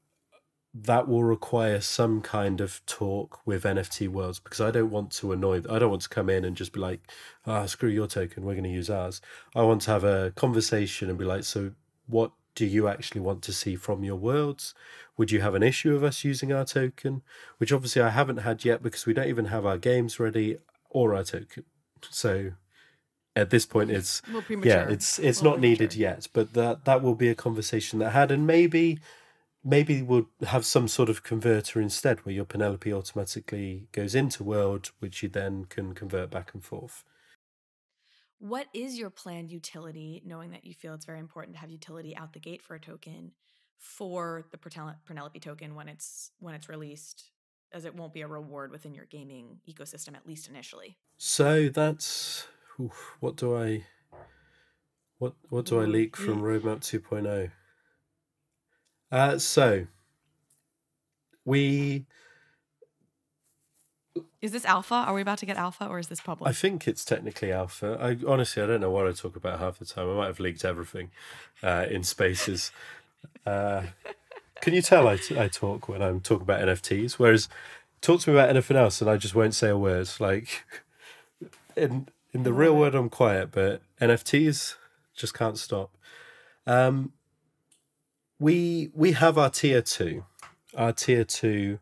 that will require some kind of talk with NFT worlds, because I don't want to come in and just be like, screw your token, we're going to use ours. I want to have a conversation and be like, so what do you actually want to see from your worlds? Would you have an issue of us using our token? Which obviously I haven't had yet, because we don't even have our games ready or our token. So at this point, it's not needed yet. But that will be a conversation that had, and maybe we'll have some sort of converter instead, where your Purrnelope automatically goes into world, which you then can convert back and forth. What is your planned utility, knowing that you feel it's very important to have utility out the gate for a token, for the Purrnelope token when it's released, as it won't be a reward within your gaming ecosystem, at least initially? So that's what do I leak from Roadmap 2.0? So is this alpha? Are we about to get alpha, or is this public? I think it's technically alpha. I don't know what I talk about half the time. I might have leaked everything in spaces. Can you tell I talk when I'm talking about NFTs? Whereas talk to me about anything else and I just won't say a word. Like in the real world, I'm quiet, but NFTs just can't stop. We have our tier 2. Our tier 2,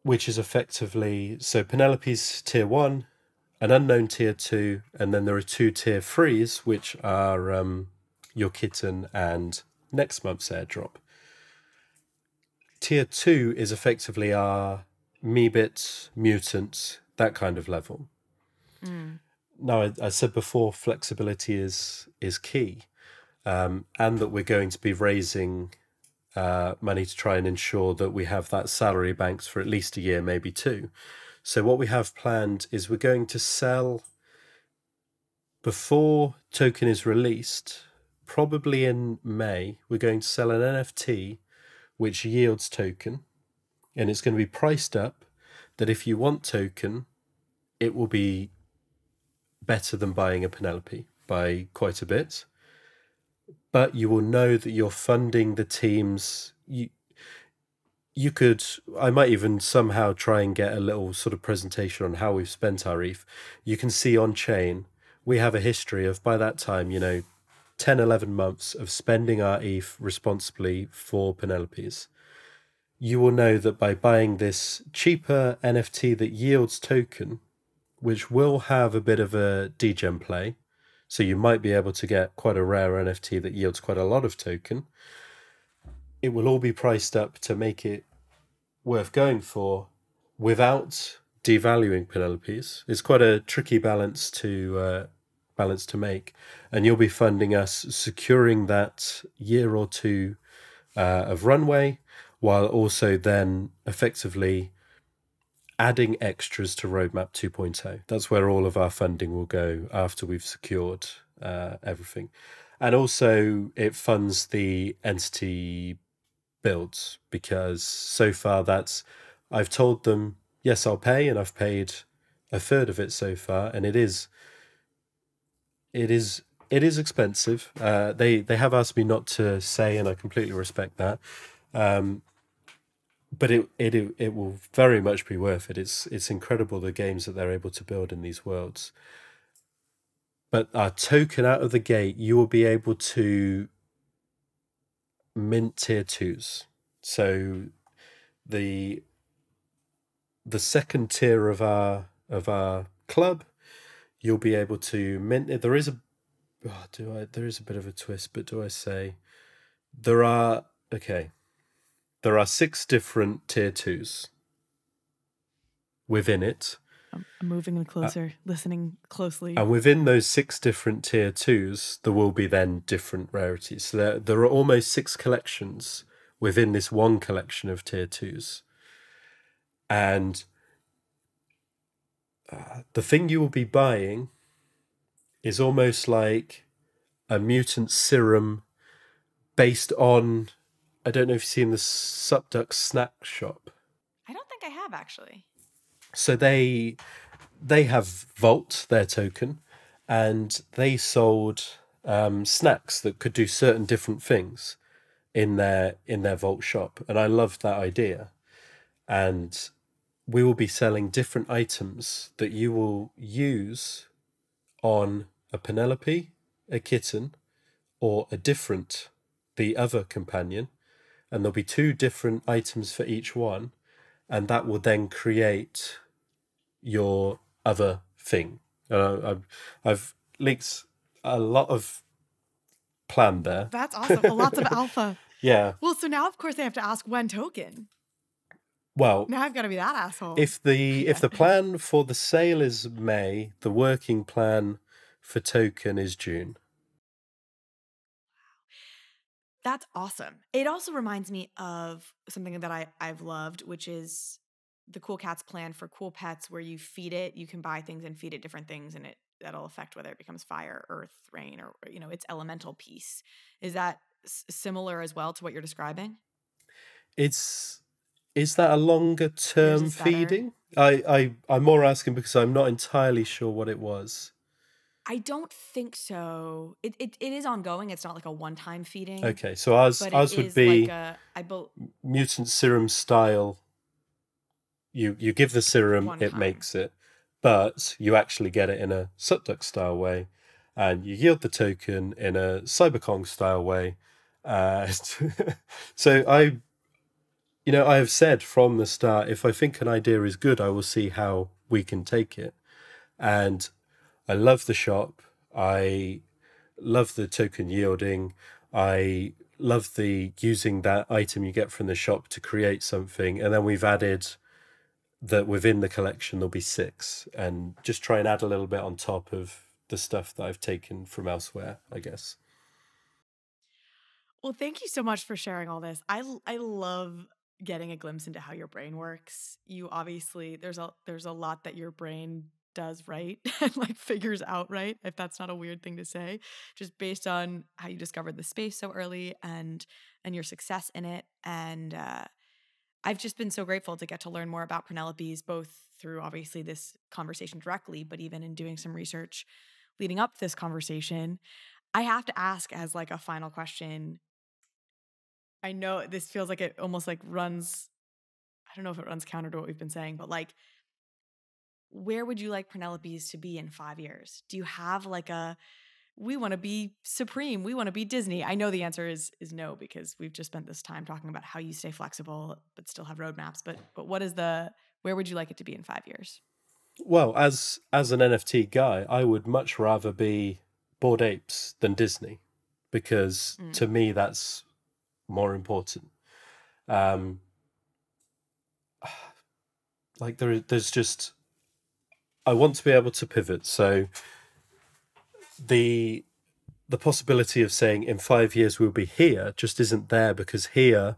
which is effectively, so Purrnelope's tier 1, an unknown tier 2, and then there are 2 tier 3s, which are your kitten and next month's airdrop. Tier 2 is effectively our Meebit, Mutant, that kind of level. Now, I said before, flexibility is key, and that we're going to be raising money to try and ensure that we have that salary banked for at least a year, maybe 2. So what we have planned is we're going to sell, before token is released, probably in May, we're going to sell an NFT which yields token, and it's going to be priced up that if you want token, it will be better than buying a Purrnelope by quite a bit. But you will know that you're funding the teams. I might even somehow try and get a little sort of presentation on how we've spent our ETH. You can see on chain, we have a history of, by that time, 10, 11 months of spending our ETH responsibly for Purrnelopes. You will know that by buying this cheaper NFT that yields token, which will have a bit of a degen play, so you might be able to get quite a rare NFT that yields quite a lot of token. It will all be priced up to make it worth going for without devaluing Purrnelope's. It's quite a tricky balance to make, and you'll be funding us securing that year or two of runway, while also then effectively adding extras to Roadmap 2.0. That's where all of our funding will go after we've secured everything. And also it funds the entity builds, because so far I've told them, yes, I'll pay, and I've paid a third of it so far, and it is expensive. They have asked me not to say, and I completely respect that. But it will very much be worth it. It's incredible the games that they're able to build in these worlds. But our token out of the gate, you will be able to mint tier 2s. So the second tier of our club, you'll be able to mint it. There is a bit of a twist, but do I say there are 6 different tier 2s within it. I'm moving them closer, listening closely. And within those 6 different tier 2s, there will be then different rarities. So there are almost 6 collections within this one collection of tier 2s. And the thing you will be buying is almost like a mutant serum based on, I don't know if you've seen the Subduck snack shop. I don't think I have, actually. So they have Vault, their token, and they sold snacks that could do certain different things in their Vault shop. And I loved that idea. And we will be selling different items that you will use on a Purrnelope, a kitten, or the other companion. And there'll be 2 different items for each one, and that will then create your other thing. I've leaked a lot of plan there. That's awesome. Lots of alpha. Yeah. Well, so now, of course, they have to ask when token. Well, now I've got to be that asshole. If the plan for the sale is May, the working plan for token is June. That's awesome. It also reminds me of something that I've loved, which is the Cool Cats plan for Cool Pets, where you feed it, you can buy things and feed it different things, and that'll affect whether it becomes fire, earth, rain, or its elemental piece. Is that similar as well to what you're describing? Is that a longer term feeding? I'm more asking because I'm not entirely sure what it was. I don't think so. It is ongoing. It's not like a one-time feeding. Okay, so ours would be like mutant serum style. You give the serum, it makes it, but you actually get it in a Subduck style way, and you yield the token in a Cyberkong style way. So I have said from the start, if I think an idea is good, I will see how we can take it. And I love the shop. I love the token yielding. I love the using that item you get from the shop to create something. And then we've added that within the collection there'll be 6, and just try and add a little bit on top of the stuff that I've taken from elsewhere, I guess. Well, thank you so much for sharing all this. I love getting a glimpse into how your brain works. You obviously, there's a lot that your brain does right and like figures out right, if that's not a weird thing to say, just based on how you discovered the space so early and your success in it. And I've just been so grateful to get to learn more about Purrnelope's, both through obviously this conversation directly, but even in doing some research leading up to this conversation. I have to ask, as like a final question, I know this feels like it almost like runs, I don't know if it runs counter to what we've been saying, but like, where would you like Purrnelope's to be in 5 years? Do you have like we want to be supreme, we want to be Disney? I know the answer is no, because we've just spent this time talking about how you stay flexible but still have roadmaps. But where would you like it to be in 5 years? Well, as an NFT guy, I would much rather be Bored Apes than Disney, because to me that's more important. Like there's just I want to be able to pivot. So the possibility of saying in 5 years we'll be here just isn't there, because here,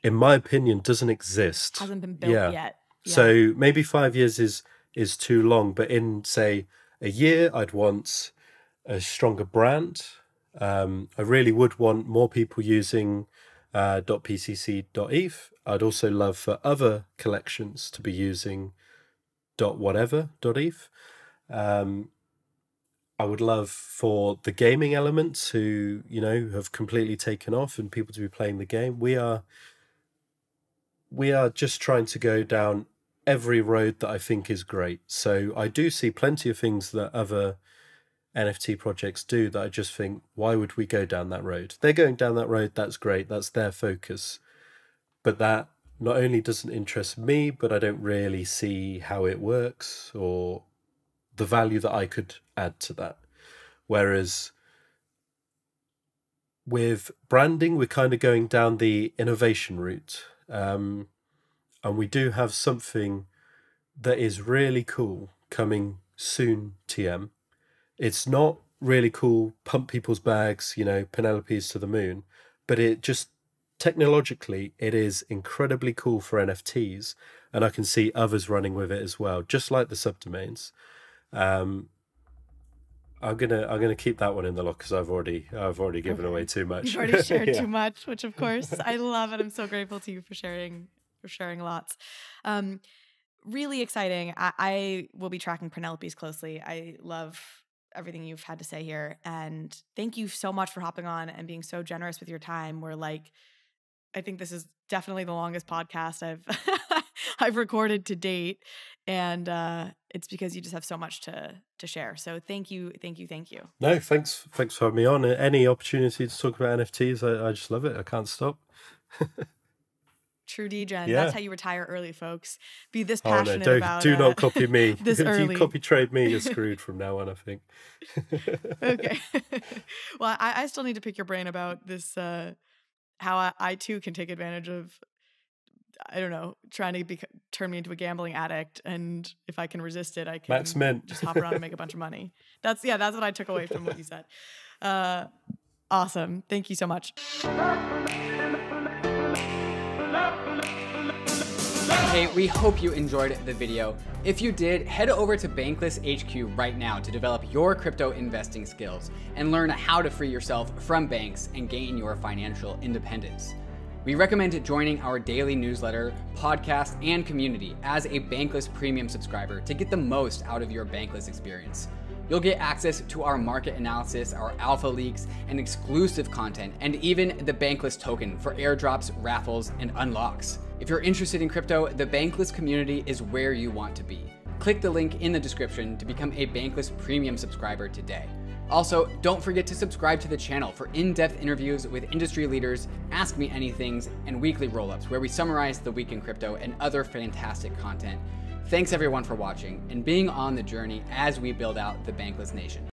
in my opinion, doesn't exist. Hasn't been built yet. Yeah. So maybe 5 years is too long, but in, say, a year, I'd want a stronger brand. I really would want more people using .pcc.eth. I'd also love for other collections to be using .whatever.eth. I would love for the gaming elements who, you know, have completely taken off and people to be playing the game. We are just trying to go down every road that I think is great. So I do see plenty of things that other NFT projects do that I just think, why would we go down that road? They're going down that road, that's great, that's their focus. But that not only doesn't interest me, but I don't really see how it works or the value that I could add to that. Whereas with branding, we're kind of going down the innovation route. And we do have something that is really cool coming soon, TM. It's not really cool, pump people's bags, you know, Penelope's to the moon, but it just, technologically, it is incredibly cool for NFTs, and I can see others running with it as well, just like the subdomains. I'm gonna keep that one in the lock because I've already given away too much. You've already shared too much, which of course I love, and I'm so grateful to you for sharing lots. Really exciting. I will be tracking Purrnelope's closely. I love everything you've had to say here, and thank you so much for hopping on and being so generous with your time. We're like, I think this is definitely the longest podcast I've I've recorded to date, and it's because you just have so much to share. So thank you. No, thanks for having me on. Any opportunity to talk about NFTs, I just love it. I can't stop. True degen. Yeah. That's how you retire early, folks. Be this passionate about do not copy me. This if early. You copy trade me, you're screwed from now on, I think. Okay. Well, I still need to pick your brain about this, how I too can take advantage of, I don't know, trying to turn me into a gambling addict, and if I can resist it, I can Max Mint. just hop around and make a bunch of money. That's what I took away from what you said. Awesome. Thank you so much. Hey, we hope you enjoyed the video. If you did, head over to Bankless HQ right now to develop your crypto investing skills and learn how to free yourself from banks and gain your financial independence. We recommend joining our daily newsletter, podcast, and community as a Bankless Premium subscriber to get the most out of your Bankless experience. You'll get access to our market analysis, our alpha leaks, and exclusive content, and even the Bankless token for airdrops, raffles, and unlocks. If you're interested in crypto, the Bankless community is where you want to be. Click the link in the description to become a Bankless Premium subscriber today. Also, don't forget to subscribe to the channel for in-depth interviews with industry leaders, Ask Me Anythings, and weekly roll-ups where we summarize the week in crypto and other fantastic content. Thanks everyone for watching and being on the journey as we build out the Bankless Nation.